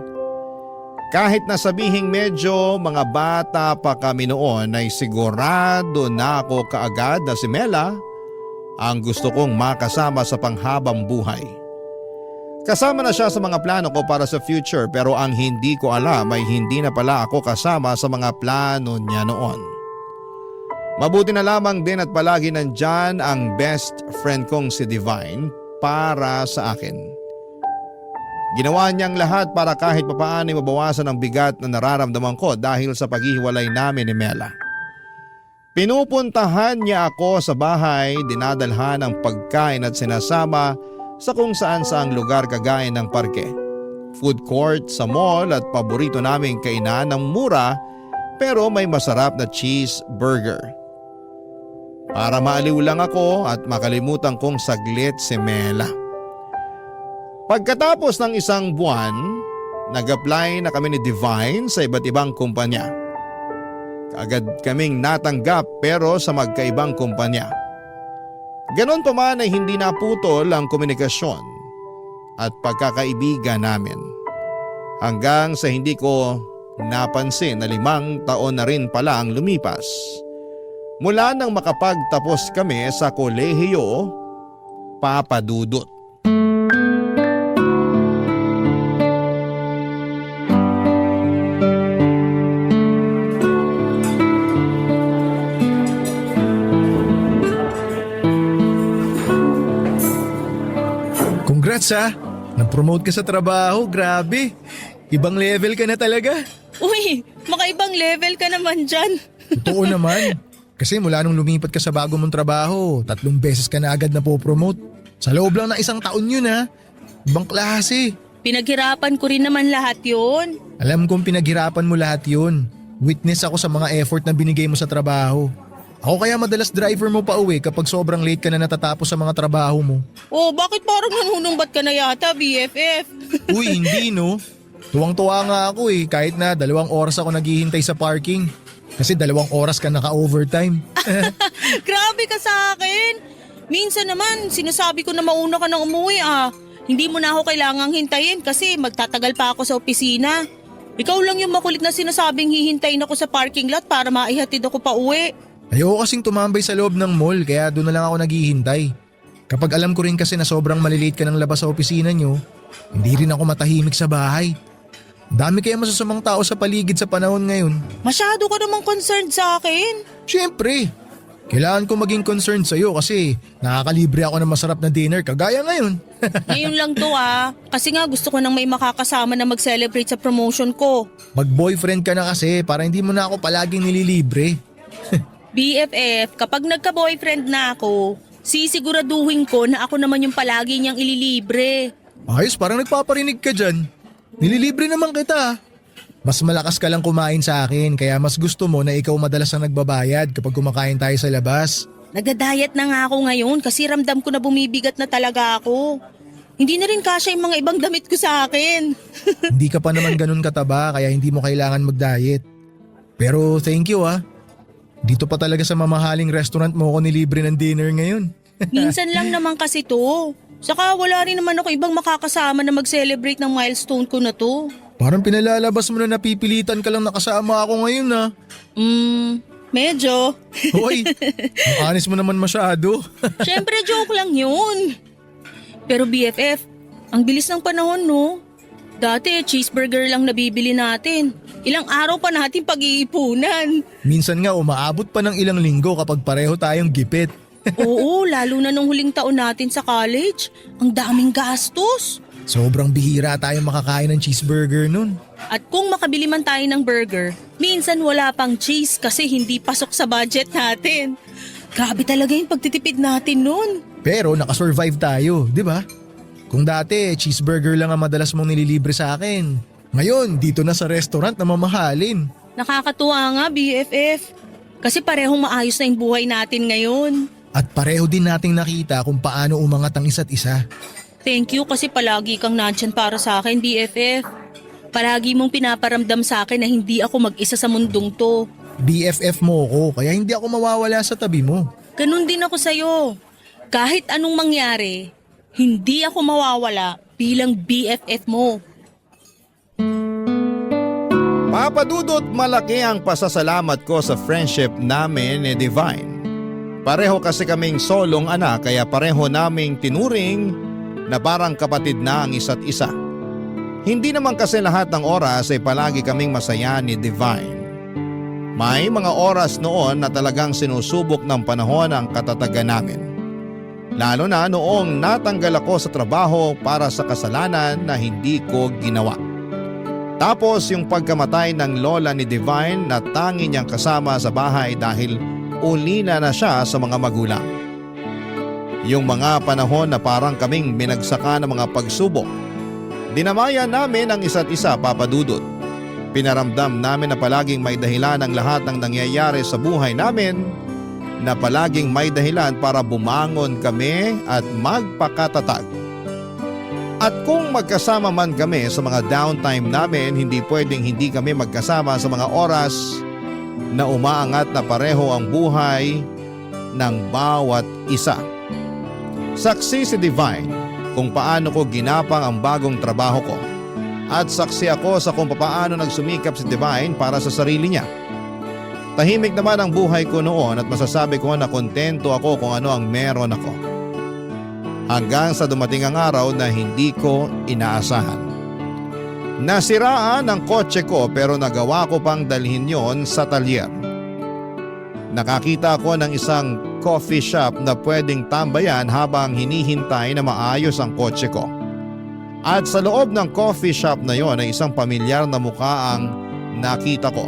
Kahit na sabihing medyo mga bata pa kami noon ay sigurado na ako kaagad na si Mela ang gusto kong makasama sa panghabang buhay. Kasama na siya sa mga plano ko para sa future pero ang hindi ko alam ay hindi na pala ako kasama sa mga plano niya noon. Mabuti na lamang din at palagi nandyan ang best friend kong si Divine para sa akin. Ginawa niyang lahat para kahit papaano ay mabawasan ang bigat na nararamdaman ko dahil sa paghihiwalay namin ni Mela. Pinupuntahan niya ako sa bahay, dinadalhan ng pagkain at sinasama sa kung saan saang lugar kagaya ng parke, food court, sa mall at paborito naming kainan ng mura pero may masarap na cheeseburger. Para maaliw lang ako at makalimutan kong saglit si Mela. Pagkatapos ng isang buwan, nag-apply na kami ni Divine sa iba't ibang kumpanya. Kaagad kaming natanggap pero sa magkaibang kumpanya. Ganon pa man ay hindi naputol ang komunikasyon at pagkakaibigan namin. Hanggang sa hindi ko napansin na 5 taon na rin pala ang lumipas. Mula nang makapagtapos kami sa kolehiyo, Papa Dudut. Congrats ha! Nag-promote ka sa trabaho, grabe! Ibang level ka na talaga. Uy, makaibang level ka naman dyan. Totoo naman. Kasi mula nung lumipat ka sa bago mong trabaho, 3 beses ka na agad na po-promote. Sa loob lang na 1 taon yun ha. Ibang klase. Pinaghirapan ko rin naman lahat yun. Alam kong pinaghirapan mo lahat yun. Witness ako sa mga effort na binigay mo sa trabaho. Ako kaya madalas driver mo pa uwi kapag sobrang late ka na natatapos sa mga trabaho mo. Oh, bakit parang nanunumbat ka na yata, BFF? Uy, hindi no. Tuwang-tuwa nga ako kahit na 2 oras ako naghihintay sa parking. Kasi 2 oras ka naka-overtime. Grabe ka sa akin. Minsan naman, sinasabi ko na mauna ka nang umuwi Hindi mo na ako kailangang hintayin kasi magtatagal pa ako sa opisina. Ikaw lang yung makulit na sinasabing hihintayin ako sa parking lot para maihatid ako pa uwi. Ayoko kasing tumambay sa loob ng mall kaya doon na lang ako naghihintay. Kapag alam ko rin kasi na sobrang malilate ka ng labas sa opisina nyo, hindi rin ako matahimik sa bahay. Dami kaya masasamang tao sa paligid sa panahon ngayon. Masyado ka namang concerned sa akin. Siyempre, kailangan ko maging concerned sa'yo kasi nakakalibre ako ng masarap na dinner kagaya ngayon. Ngayon lang to kasi nga gusto ko nang may makakasama na mag-celebrate sa promotion ko. Mag-boyfriend ka na kasi para hindi mo na ako palaging nililibre. BFF, kapag nagka-boyfriend na ako, sisiguraduhin ko na ako naman yung palagi niyang ililibre. Ayos, parang nagpaparinig ka dyan. Nililibre naman kita. Mas malakas ka lang kumain sa akin kaya mas gusto mo na ikaw madalas ang nagbabayad kapag kumakain tayo sa labas. Nagda-diet na nga ako ngayon kasi ramdam ko na bumibigat na talaga ako. Hindi na rin kasya yung mga ibang damit ko sa akin. Hindi ka pa naman ganun kataba kaya hindi mo kailangan mag-diet. Pero thank you ah. Dito pa talaga sa mamahaling restaurant mo ako nilibre ng dinner ngayon. Minsan lang naman kasi to. Saka wala rin naman ako ibang makakasama na mag-celebrate ng milestone ko na to. Parang pinalalabas mo na napipilitan ka lang nakasama ako ngayon ah. Medyo. Hoy, ang honest mo naman masyado. Syempre joke lang yun. Pero BFF, ang bilis ng panahon no. Dati cheeseburger lang nabibili natin. Ilang araw pa natin pag-iipunan. Minsan nga umaabot pa ng ilang linggo kapag pareho tayong gipit. Oo, lalo na nung huling taon natin sa college. Ang daming gastos. Sobrang bihira tayong makakain ng cheeseburger nun. At kung makabili man tayo ng burger, minsan wala pang cheese kasi hindi pasok sa budget natin. Grabe talaga yung pagtitipid natin nun. Pero nakasurvive tayo, di ba? Kung dati cheeseburger lang ang madalas mong nililibre sa akin. Ngayon, dito na sa restaurant na mamahalin. Nakakatuwa nga BFF. Kasi parehong maayos na yung buhay natin ngayon. At pareho din nating nakita kung paano umangat ang isa't isa. Thank you kasi palagi kang nandyan para sa akin BFF. Palagi mong pinaparamdam sa akin na hindi ako mag-isa sa mundong to. BFF mo ko, kaya hindi ako mawawala sa tabi mo. Ganun din ako sa'yo. Kahit anong mangyari, hindi ako mawawala bilang BFF mo. Papa Dudut, malaki ang pasasalamat ko sa friendship namin ni Divine. Pareho kasi kaming solong anak kaya pareho naming tinuring na parang kapatid na ang isa't isa. Hindi naman kasi lahat ng oras ay palagi kaming masaya ni Divine. May mga oras noon na talagang sinusubok ng panahon ang katatagan namin. Lalo na noong natanggal ako sa trabaho para sa kasalanan na hindi ko ginawa. Tapos yung pagkamatay ng lola ni Divine na tangi niyang kasama sa bahay dahil ulina na siya sa mga magulang. Yung mga panahon na parang kaming binagsaka ng mga pagsubok. Dinamayan namin ang isa't isa, Papa Dudut. Pinaramdam namin na palaging may dahilan ang lahat ng nangyayari sa buhay namin, na palaging may dahilan para bumangon kami at magpakatatag. At kung magkasama man kami sa mga downtime namin, hindi pwedeng hindi kami magkasama sa mga oras na umaangat na pareho ang buhay ng bawat isa. Saksi si Divine kung paano ko ginapang ang bagong trabaho ko. At saksi ako sa kung paano nagsumikap si Divine para sa sarili niya. Tahimik naman ang buhay ko noon at masasabi ko na kontento ako kung ano ang meron ako. Hanggang sa dumating ang araw na hindi ko inaasahan. Nasiraan ang kotse ko pero nagawa ko pang dalhin yon sa talyer. Nakakita ko ng isang coffee shop na pwedeng tambayan habang hinihintay na maayos ang kotse ko. At sa loob ng coffee shop na yon ay isang pamilyar na mukha ang nakita ko.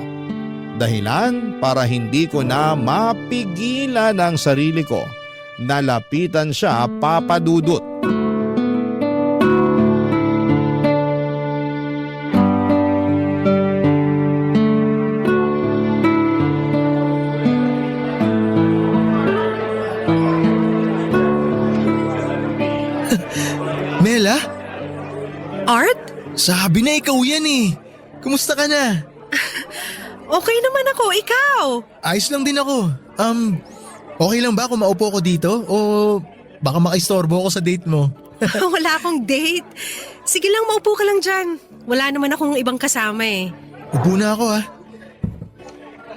Dahilan para hindi ko na mapigilan ang sarili ko. Nalapitan siya, Papa Dudut. Mela, Art? sabi na ikaw yan eh. Kumusta ka na? Okay naman ako, ikaw? Ayos lang din ako. Okay lang ba kung maupo ko dito? O baka makaistorbo ako sa date mo? Wala akong date. Sige lang, maupo ka lang dyan. Wala naman akong ibang kasama eh. Upo na ako ah.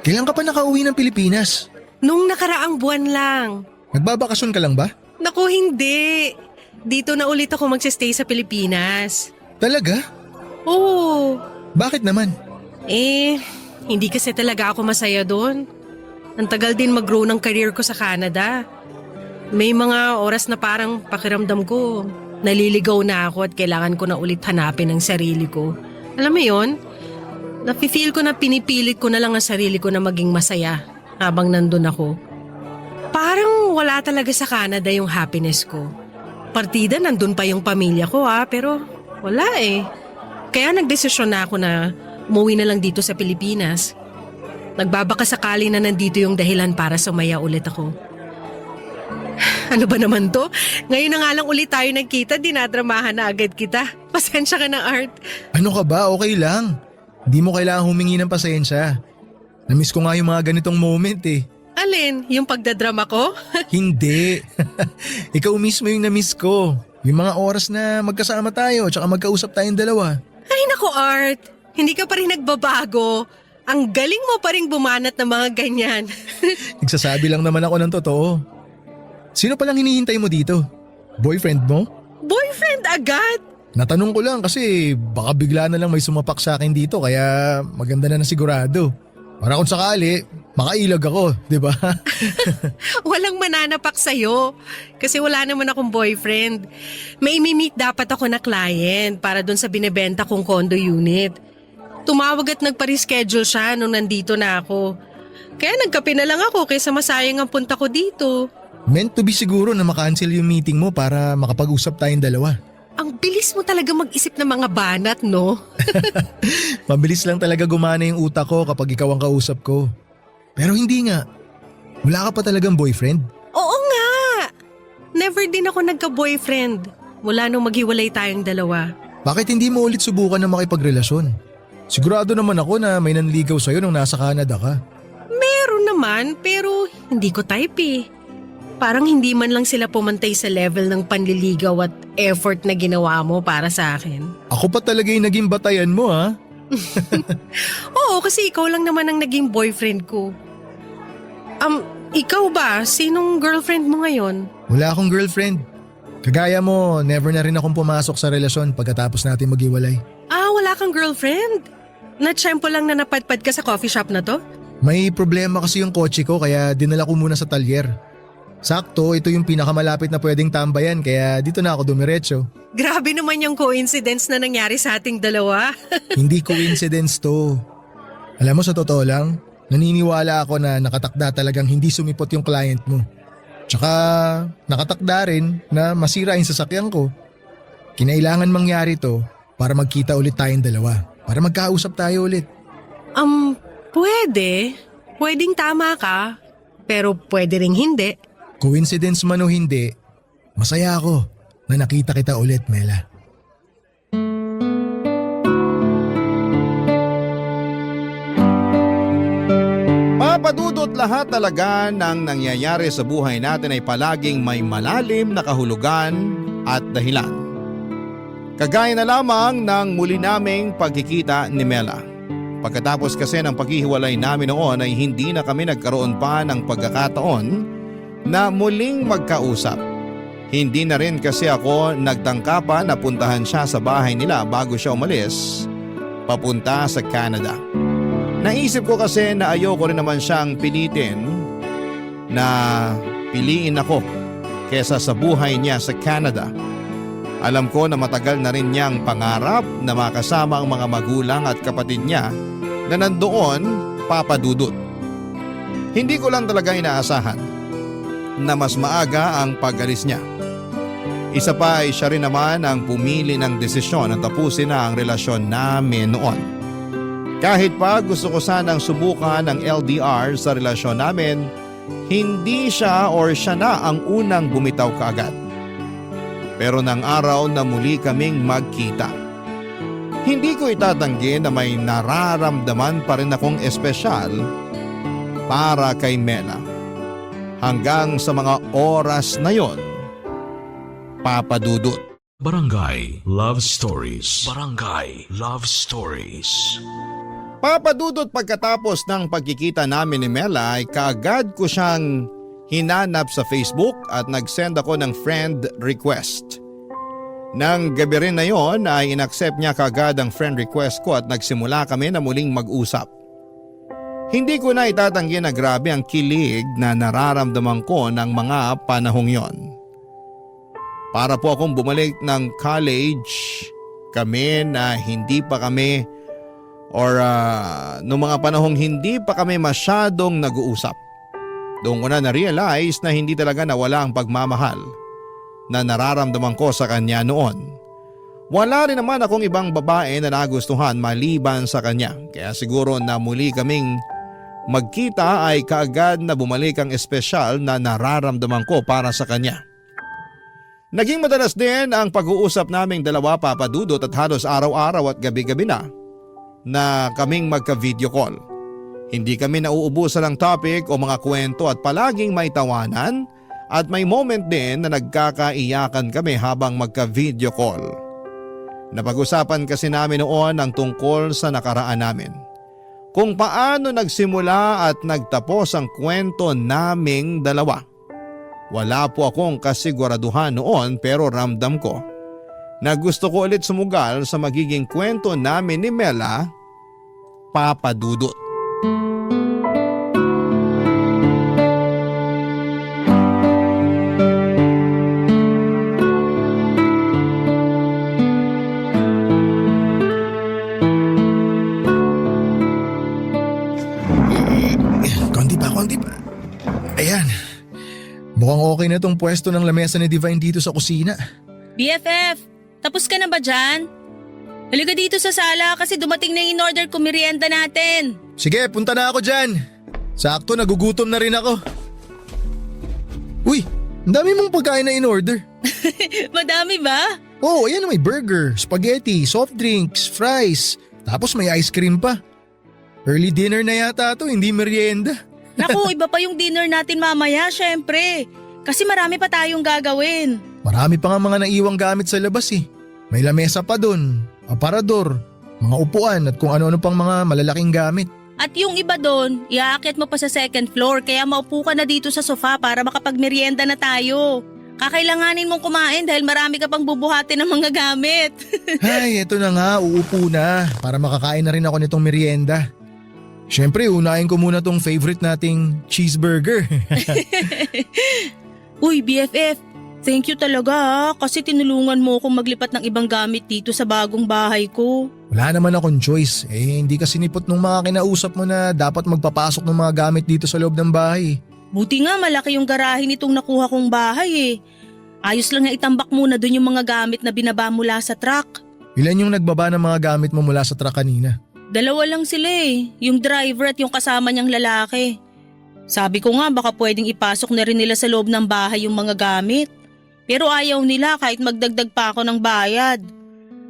Kailan ka pa nakauwi ng Pilipinas? Nung nakaraang buwan lang. Nagbabakasyon ka lang ba? Naku, hindi. Dito na ulit ako magsistay sa Pilipinas. Talaga? Oo. Bakit naman? Hindi kasi talaga ako masaya doon. Ang tagal din mag-grow ng career ko sa Canada. May mga oras na parang pakiramdam ko, naliligaw na ako at kailangan ko na ulit hanapin ang sarili ko. Alam mo yon? Nafe-feel ko na pinipilit ko na lang ang sarili ko na maging masaya habang nandun ako. Parang wala talaga sa Canada yung happiness ko. Partida nandun pa yung pamilya ko pero wala eh. Kaya nagdesisyon na ako na umuwi na lang dito sa Pilipinas. Nagbabaka sakali na nandito yung dahilan para sumaya ulit ako. Ano ba naman to? Ngayon na nga lang ulit tayo nagkita, dinadramahan na agad kita. Pasensya ka na, Art. Ano ka ba? Okay lang. Di mo kailangan humingi ng pasensya. Namiss ko nga yung mga ganitong moment eh. Alin, yung pagdadrama ko? Hindi. Ikaw mismo yung namiss ko. Yung mga oras na magkasama tayo tsaka magkausap tayong dalawa. Ay nako Art, hindi ka pa rin nagbabago. Ang galing mo pa rin bumanat ng mga ganyan. Nagsasabi lang naman ako ng totoo. Sino palang hinihintay mo dito? Boyfriend mo? Boyfriend agad? Natanong ko lang kasi baka bigla na lang may sumapak sa akin dito kaya maganda na sigurado. Para kung sakali, makailag ako, di ba? Walang mananapak sa'yo. Kasi wala naman akong boyfriend. May imimit dapat ako na client para dun sa binebenta kong condo unit. Tumawag at nagpa-reschedule siya nung nandito na ako. Kaya nagkape na lang ako kaysa masayang ang punta ko dito. Meant to be siguro na makancel yung meeting mo para makapag-usap tayong dalawa. Ang bilis mo talaga mag-isip ng mga banat, no? Mabilis lang talaga gumana yung utak ko kapag ikaw ang kausap ko. Pero hindi nga. Wala ka pa talagang boyfriend? Oo nga! Never din ako nagka-boyfriend. Mula nung maghiwalay tayong dalawa. Bakit hindi mo ulit subukan na makipagrelasyon? Sigurado naman ako na may nanligaw sa'yo nung nasa Canada ka. Meron naman, pero hindi ko type eh. Parang hindi man lang sila pumantay sa level ng panliligaw at effort na ginawa mo para sa akin. Ako pa talaga yung naging batayan mo ha? Oo, kasi ikaw lang naman ang naging boyfriend ko. Ikaw ba? Sinong girlfriend mo ngayon? Wala akong girlfriend. Kagaya mo, never na rin akong pumasok sa relasyon pagkatapos natin maghiwalay. Wala kang girlfriend? Natsyempo lang na napadpad ka sa coffee shop na to? May problema kasi yung kotse ko kaya dinala ko muna sa talyer. Sakto, ito yung pinakamalapit na pwedeng tambayan kaya dito na ako dumiretso. Grabe naman yung coincidence na nangyari sa ating dalawa. Hindi coincidence to. Alam mo sa totoo lang, naniniwala ako na nakatakda talagang hindi sumipot yung client mo. Tsaka nakatakda rin na masira yung sasakyan ko. Kinailangan mangyari to para magkita ulit tayong dalawa. Para magkausap tayo ulit. Pwede. Pwedeng tama ka. Pero pwede ring hindi. Coincidence man o hindi, masaya ako na nakita kita ulit, Mela. Papadudot lahat talaga ng nangyayari sa buhay natin ay palaging may malalim na kahulugan at dahilan. Kagaya na lamang ng muli naming pagkikita ni Mela. Pagkatapos kasi ng paghihiwalay namin noon ay hindi na kami nagkaroon pa ng pagkakataon na muling magkausap. Hindi na rin kasi ako nagtangka pa na puntahan siya sa bahay nila bago siya umalis papunta sa Canada. Naisip ko kasi na ayoko rin naman siyang pilitin na piliin ako kesa sa buhay niya sa Canada. Alam ko na matagal na rin niyang pangarap na makasama ang mga magulang at kapatid niya na nandoon, papadudot. Hindi ko lang talaga inaasahan na mas maaga ang pag-alis niya. Isa pa ay siya rin naman ang pumili ng desisyon na tapusin na ang relasyon namin noon. Kahit pa gusto ko sanang subukan ang LDR sa relasyon namin, hindi siya or siya na ang unang bumitaw kaagad. Pero nang araw na muli kaming magkita, hindi ko itatanggi na may nararamdaman pa rin akong espesyal para kay Mela. Hanggang sa mga oras na yon, papadudot. Barangay Love Stories. Barangay Love Stories. Papadudot pagkatapos ng pagkikita namin ni Mela ay kaagad ko siyang hinanap sa Facebook at nag-send ako ng friend request. Nang gabi rin na yon ay inaccept niya kaagad ang friend request ko at nagsimula kami na muling mag-usap. Hindi ko na itatanggi na grabe ang kilig na nararamdaman ko ng mga panahong yon. Para po akong bumalik ng college, kami na hindi pa kami noong mga panahong hindi pa kami masyadong nag-uusap. Doon ko na na-realize na hindi talaga nawala ang pagmamahal na nararamdaman ko sa kanya noon. Wala rin naman akong ibang babae na nagustuhan maliban sa kanya. Kaya siguro na muli kaming magkita ay kaagad na bumalik ang espesyal na nararamdaman ko para sa kanya. Naging madalas din ang pag-uusap naming dalawa, papadudot, at halos araw-araw at gabi-gabi na kaming magka-video call. Hindi kami nauubusan ng topic o mga kwento at palaging may tawanan at may moment din na nagkakaiyakan kami habang magka-video call. Napag-usapan kasi namin noon ang tungkol sa nakaraan namin. Kung paano nagsimula at nagtapos ang kwento naming dalawa. Wala po akong kasiguraduhan noon pero ramdam ko na gusto ko ulit sumugal sa magiging kwento namin ni Mela, Papa Dudut. Konti pa. Ayan. Mukhang okay na tong pwesto ng lamesa ni Divine dito sa kusina. BFF, tapos ka na ba dyan? Halika dito sa sala kasi dumating na yung in-order ko merienda natin. Sige, punta na ako dyan. Sakto, nagugutom na rin ako. Uy, ang dami mong pagkain na in-order. Madami ba? Oh, ayan, may burger, spaghetti, soft drinks, fries, tapos may ice cream pa. Early dinner na yata to, hindi merienda. Naku, iba pa yung dinner natin mamaya, syempre. Kasi marami pa tayong gagawin. Marami pa nga mga naiwang gamit sa labas eh. May lamesa pa dun, aparador, mga upuan at kung ano-ano pang mga malalaking gamit. At yung iba doon, iaakit mo pa sa second floor kaya maupo ka na dito sa sofa para makapagmerienda na tayo. Kakailanganin mong kumain dahil marami ka pang bubuhatin ng mga gamit. Ay, eto na nga, uupo na para makakain na rin ako nitong merienda. Siyempre, unahin ko muna tong favorite nating cheeseburger. Uy, BFF, thank you talaga kasi tinulungan mo akong maglipat ng ibang gamit dito sa bagong bahay ko. Wala naman akong choice. Hindi kasi nipot nung mga kinausap mo na dapat magpapasok ng mga gamit dito sa loob ng bahay. Buti nga malaki yung garahe nitong nakuha kong bahay eh. Ayos lang na itambak muna dun yung mga gamit na binaba mula sa truck. Ilan yung nagbaba ng mga gamit mo mula sa truck kanina? 2 lang sila eh, yung driver at yung kasama niyang lalaki. Sabi ko nga baka pwedeng ipasok na rin nila sa loob ng bahay yung mga gamit. Pero ayaw nila kahit magdagdag pa ako ng bayad.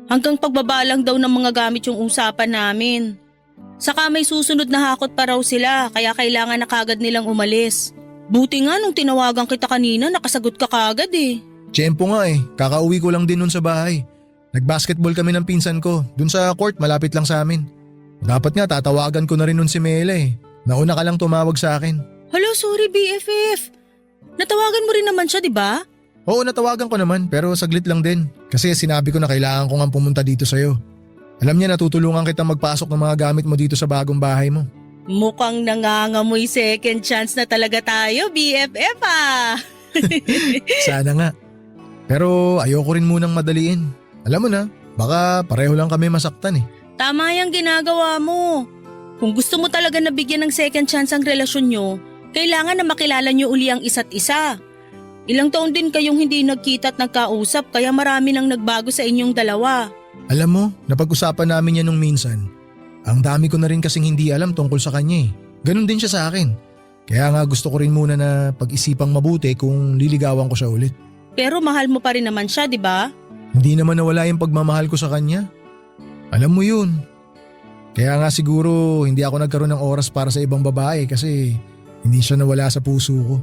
Hanggang pagbaba lang daw ng mga gamit yung usapan namin. Saka may susunod na hakot pa raw sila kaya kailangan na kagad nilang umalis. Buti nga nung tinawagan kita kanina nakasagot ka kagad eh. Tiyempo nga kakauwi ko lang din nun sa bahay. Nagbasketball kami ng pinsan ko, dun sa court malapit lang sa amin. Dapat nga tatawagan ko na rin nun si Mela Nauna ka lang tumawag sa akin. Hello, sorry BFF. Natawagan mo rin naman siya, di ba? Oo, natawagan ko naman pero saglit lang din. Kasi sinabi ko na kailangan ko nga pumunta dito sa'yo. Alam niya natutulungan kita magpasok ng mga gamit mo dito sa bagong bahay mo. Mukhang nangangamoy second chance na talaga tayo, BFF ah. Sana nga. Pero ayoko rin munang madaliin. Alam mo na, baka pareho lang kami masaktan Tama yung ginagawa mo. Kung gusto mo talaga na bigyan ng second chance ang relasyon nyo, kailangan na makilala nyo uli ang isa't isa. Ilang taon din kayong hindi nagkita at nagkausap kaya marami nang nagbago sa inyong dalawa. Alam mo, napag-usapan namin yan nung minsan. Ang dami ko na rin kasing hindi alam tungkol sa kanya Ganon din siya sa akin. Kaya nga gusto ko rin muna na pag-isipang mabuti kung liligawan ko siya ulit. Pero mahal mo pa rin naman siya, di ba? Hindi naman nawala yung pagmamahal ko sa kanya. Alam mo yun. Kaya nga siguro hindi ako nagkaroon ng oras para sa ibang babae kasi hindi siya nawala sa puso ko.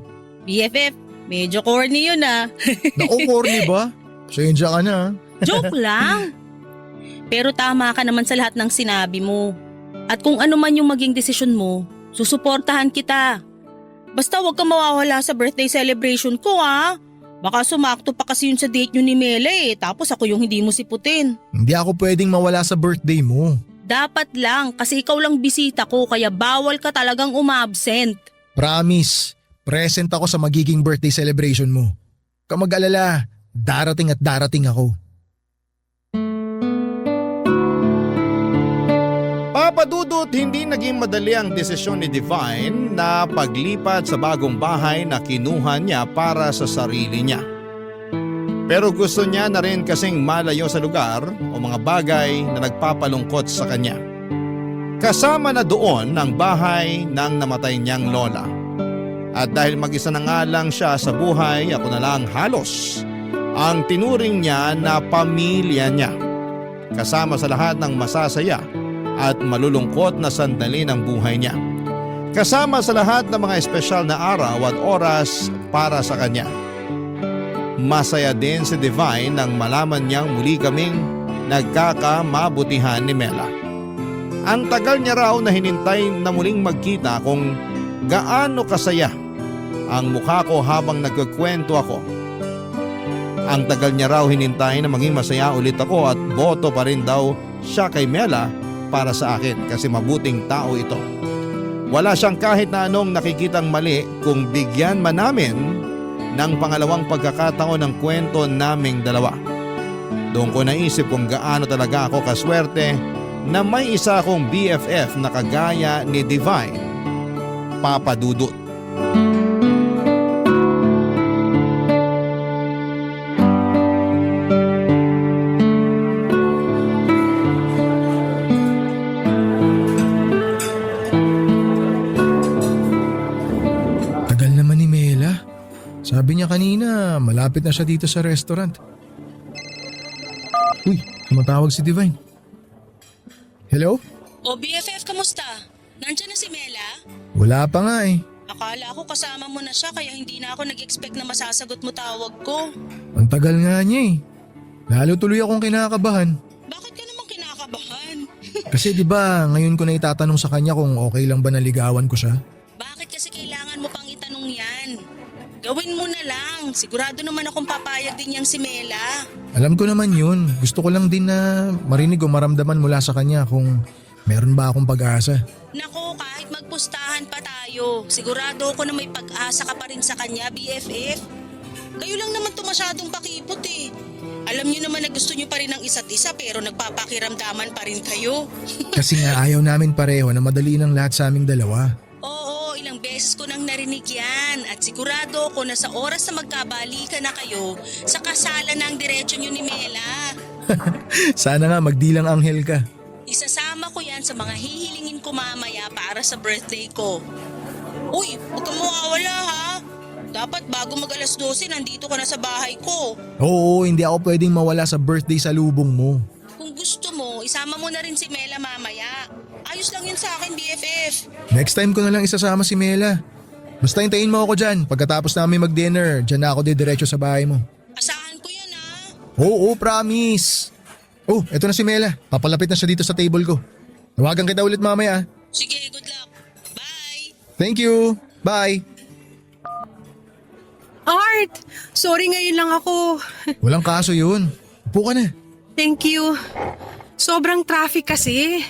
BFF, medyo corny yun ah. Naku, corny ba? Pasensya ka na. Joke lang. Pero tama ka naman sa lahat ng sinabi mo. At kung ano man yung maging desisyon mo, susuportahan kita. Basta huwag kang mawawala sa birthday celebration ko Baka sumakto pa kasi yun sa date nyo ni Mela tapos ako yung hindi mo siputin. Hindi ako pwedeng mawala sa birthday mo. Dapat lang kasi ikaw lang bisita ko kaya bawal ka talagang umabsent. Promise, present ako sa magiging birthday celebration mo. Huwag kang mag-alala, darating at darating ako. Papa Dudut, hindi naging madali ang desisyon ni Divine na paglipat sa bagong bahay na kinuha niya para sa sarili niya. Pero gusto niya na rin kasing malayo sa lugar o mga bagay na nagpapalungkot sa kanya. Kasama na doon ang bahay ng namatay niyang lola. At dahil mag-isa na nga lang siya sa buhay, ako na lang halos ang tinuring niya na pamilya niya. Kasama sa lahat ng masasaya at malulungkot na sandali ng buhay niya. kasama sa lahat ng mga espesyal na araw at oras para sa kanya. Masaya din si Divine nang malaman niyang muli kaming nagkakamabutihan ni Mela. Ang tagal niya raw na hinintay na muling magkita kung gaano kasaya ang mukha ko habang nagkukwento ako. Ang tagal niya raw hinintay na maging masaya ulit ako at boto pa rin daw siya kay Mela para sa akin kasi mabuting tao ito. Wala siyang kahit na anong nakikitang mali kung bigyan man namin ng pangalawang pagkakataon ng kwento naming dalawa. Doon ko naisip kung gaano talaga ako kaswerte na may isa akong BFF na kagaya ni Divine, Papa Dudut. Tagal naman ni Mela. Sabi niya kanina, malapit na siya dito sa restaurant. Uy, tumatawag si Divine. Hello? O BFF, kamusta? Nandiyan na si Mela? Wala pa nga eh. Akala ko kasama mo na siya kaya hindi na ako nag-expect na masasagot mo tawag ko. Ang tagal nga niya eh. Lalo tuloy akong kinakabahan. Bakit ka naman kinakabahan? Kasi 'di ba, ngayon ko na itatanong sa kanya kung okay lang ba naligawan ko siya. Bakit kasi kailangan mo pang itanong yan? Gawin mo na lang. Sigurado naman akong papayag din yang si Mela. Alam ko naman yun. Gusto ko lang din na marinig o maramdaman mula sa kanya kung meron ba akong pag-asa. Nako, kahit magpustahan pa tayo, sigurado ako na may pag-asa ka pa rin sa kanya, BFF. Kayo lang naman to masyadong pakipot eh. Alam niyo naman na gusto niyo pa rin ang isa't isa pero nagpapakiramdaman pa rin kayo. Kasi nga ayaw namin pareho na madali ng lahat sa aming dalawa. Oo, ilang beses ko nang narinig yan at sigurado ako na sa oras na magkabalikan na kayo, sa kasalan na ang diretsyo niyo ni Mela. Sana nga magdilang anghel ka. Isasama ko yan sa mga hihilingin ko mamaya para sa birthday ko. Uy, huwag kang mawawala ha. Dapat bago mag alas 12, nandito ka na sa bahay ko. Oo, hindi ako pwedeng mawala sa birthday sa lubong mo. Kung gusto mo, isama mo na rin si Mela mamaya. Ayos lang yun sa akin, BFF. Next time ko na lang isasama si Mela. Basta hintayin mo ako dyan. Pagkatapos namin mag-dinner, dyan na ako didiretso sa bahay mo. Asahan ko yan ha. Oo, promise. Oh, eto na si Mela. Papalapit na siya dito sa table ko. Tawagan kita ulit mamaya. Sige, good luck. Bye. Thank you. Bye. Art! Sorry ngayon lang ako. Walang kaso yun. Upo ka na. Thank you. Sobrang traffic kasi.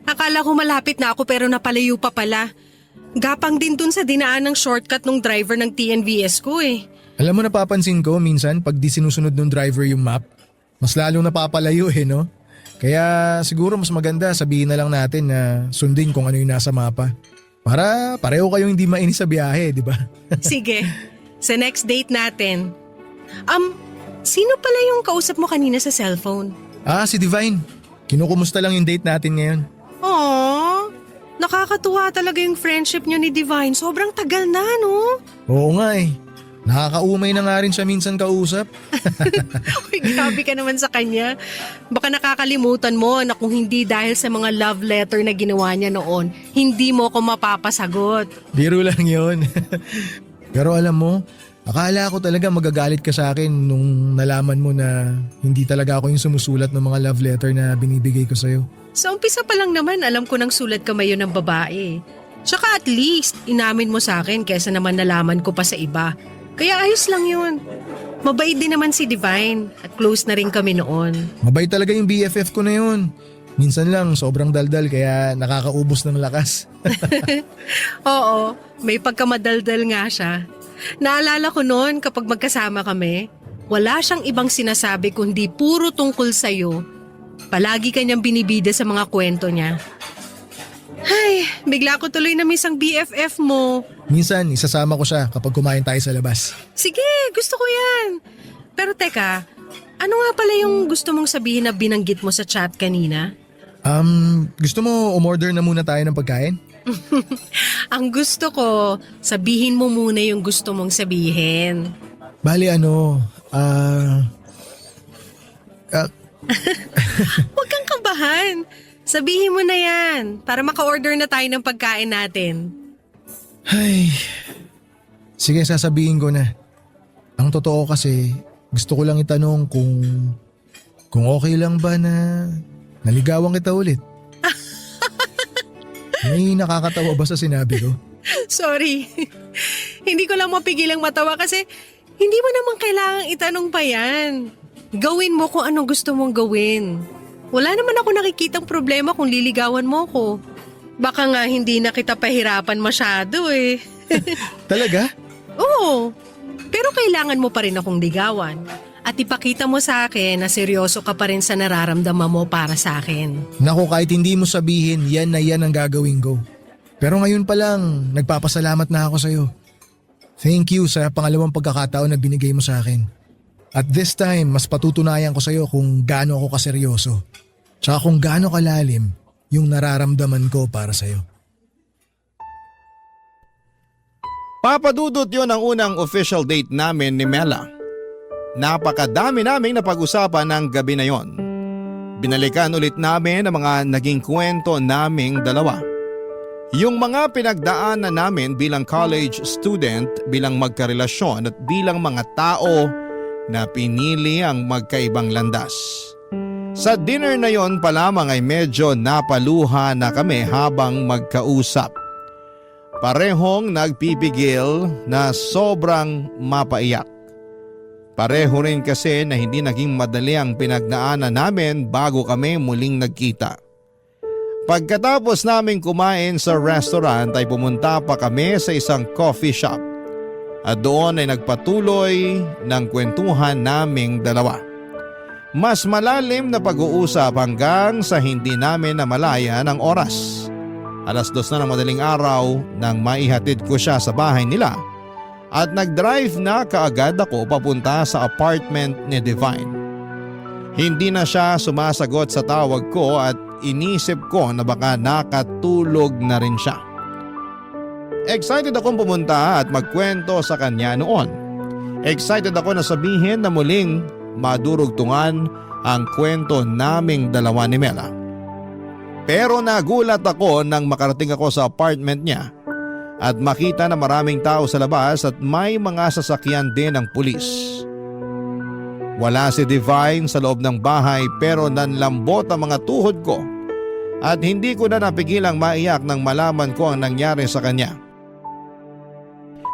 Akala ko malapit na ako pero napalayo pa pala. Gapang din dun sa dinaan ng shortcut ng driver ng TNVS ko eh. Alam mo, napapansin ko minsan pag di sinusunod ng driver yung map, mas lalong napapalayo eh, no? Kaya siguro mas maganda sabihin na lang natin na sundin kung ano yung nasa mapa. Para pareho kayong hindi mainis sa biyahe, di ba? Sige, sa next date natin. Sino pala yung kausap mo kanina sa cellphone? Si Divine. Kinukumusta lang yung date natin ngayon. Aww, nakakatuwa talaga yung friendship nyo ni Divine. Sobrang tagal na, no? Oo nga eh. Nakakaumay na nga rin siya minsan kausap. Uy, grabe ka naman sa kanya. Baka nakakalimutan mo na kung hindi dahil sa mga love letter na ginawa niya noon, hindi mo ko mapapasagot. Biro lang yun. Pero alam mo, akala ko talaga magagalit ka sa akin nung nalaman mo na hindi talaga ako yung sumusulat ng mga love letter na binibigay ko sa'yo. Sa umpisa pa lang naman, alam ko nang sulat ka mayon ng babae. Tsaka at least, inamin mo sa akin kesa naman nalaman ko pa sa iba. Kaya ayos lang yun. Mabait din naman si Divine at close na rin kami noon. Mabait talaga yung BFF ko na yun. Minsan lang sobrang daldal kaya nakakaubos ng lakas. Oo, may pagkamadaldal nga siya. Naalala ko noon kapag magkasama kami, wala siyang ibang sinasabi kundi puro tungkol sa'yo. Palagi kanyang binibida sa mga kwento niya. Ay, bigla ko tuloy na miss ang BFF mo. Minsan isasama ko siya kapag kumain tayo sa labas. Sige, gusto ko yan. Pero teka, ano nga pala yung gusto mong sabihin na binanggit mo sa chat kanina? Gusto mo umorder na muna tayo ng pagkain? Ang gusto ko, sabihin mo muna yung gusto mong sabihin. Bali Huwag kang kabahan. Sabihin mo na yan para maka-order na tayo ng pagkain natin. Ay, sige sasabihin ko na. Ang totoo kasi, gusto ko lang itanong kung okay lang ba na naligawan kita ulit. May nakakatawa ba sa sinabi ko? Sorry. Hindi ko lang mapigilang matawa kasi hindi mo naman kailangang itanong pa yan. Gawin mo kung anong gusto mong gawin. Wala naman ako nakikitang problema kung liligawan mo ko. Baka nga hindi na kita pahirapan masyado eh. Talaga? Oo. Pero kailangan mo pa rin akong ligawan. At ipakita mo sa akin na seryoso ka pa rin sa nararamdaman mo para sa akin. Naku, kahit hindi mo sabihin, yan na yan ang gagawin ko. Pero ngayon pa lang, nagpapasalamat na ako sa'yo. Thank you sa pangalawang pagkakataon na binigay mo sa akin. At this time, mas patutunayan ko sa'yo kung gaano ako kaseryoso. Tsaka kung gaano kalalim yung nararamdaman ko para sa'yo. Papadudot yon ang unang official date namin ni Mela. Napakadami naming napag-usapan ng gabi na yon. Binalikan ulit namin ang mga naging kwento naming dalawa. Yung mga pinagdaanan namin bilang college student, bilang magkarelasyon at bilang mga tao na pinili ang magkaibang landas. Sa dinner na yon pa lamang ay medyo napaluha na kami habang magkausap. Parehong nagpipigil na sobrang mapaiyak. Pareho rin kasi na hindi naging madali ang pinagdaanan namin bago kami muling nagkita. Pagkatapos naming kumain sa restaurant ay pumunta pa kami sa isang coffee shop. At doon ay nagpatuloy ng kwentuhan naming dalawa. Mas malalim na pag-uusap hanggang sa hindi namin namalaya ng oras. 2:00 na ng madaling araw nang maihatid ko siya sa bahay nila. At nag-drive na kaagad ako papunta sa apartment ni Divine. Hindi na siya sumasagot sa tawag ko at inisip ko na baka nakatulog na rin siya. Excited akong pumunta at magkwento sa kanya noon. Excited ako na sabihin na muling madurugtungan ang kwento naming dalawa ni Mela. Pero nagulat ako nang makarating ako sa apartment niya at makita na maraming tao sa labas at may mga sasakyan din ng pulis. Wala si Divine sa loob ng bahay pero nanlambot ang mga tuhod ko at hindi ko na napigilang maiyak nang malaman ko ang nangyari sa kanya.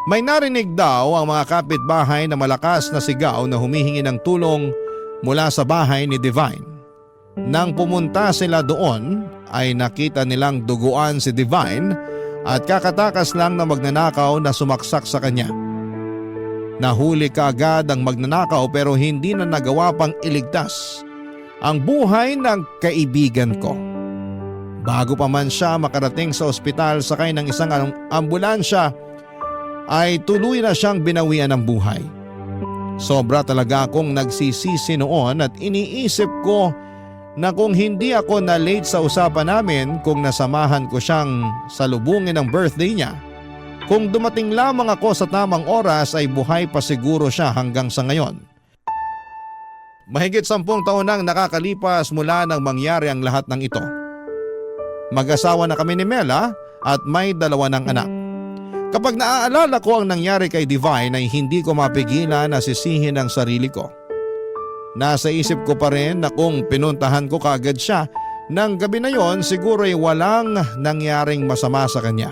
May narinig daw ang mga kapitbahay na malakas na sigaw na humihingi ng tulong mula sa bahay ni Divine. Nang pumunta sila doon ay nakita nilang duguan si Divine at kakatakas lang na magnanakaw na sumaksak sa kanya. Nahuli kaagad ang magnanakaw pero hindi na nagawa pang iligtas ang buhay ng kaibigan ko. Bago pa man siya makarating sa ospital sakay ng isang ambulansya ay tuloy na siyang binawian ng buhay. Sobra talaga akong nagsisisi noon at iniisip ko na kung hindi ako na late sa usapan namin kung nasamahan ko siyang salubungin ng birthday niya, kung dumating lamang ako sa tamang oras ay buhay pa siguro siya hanggang sa ngayon. Mahigit 10 taon nang nakakalipas mula nang mangyari ang lahat ng ito. Mag-asawa na kami ni Mela at may 2 ng anak. Kapag naaalala ko ang nangyari kay Divine ay hindi ko mapigilan na sisihin ang sarili ko. Nasa isip ko pa rin na kung pinuntahan ko kaagad siya ng gabi na yon siguro ay walang nangyaring masama sa kanya.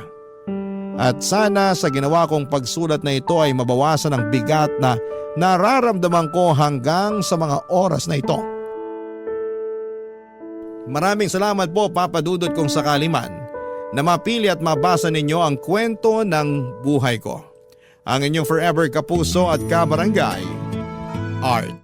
At sana sa ginawa kong pagsulat na ito ay mabawasan ang bigat na nararamdaman ko hanggang sa mga oras na ito. Maraming salamat po Papa Dudut kung sakali man na mapili at mabasa ninyo ang kwento ng buhay ko. Ang inyong forever kapuso at kabarangay, Art.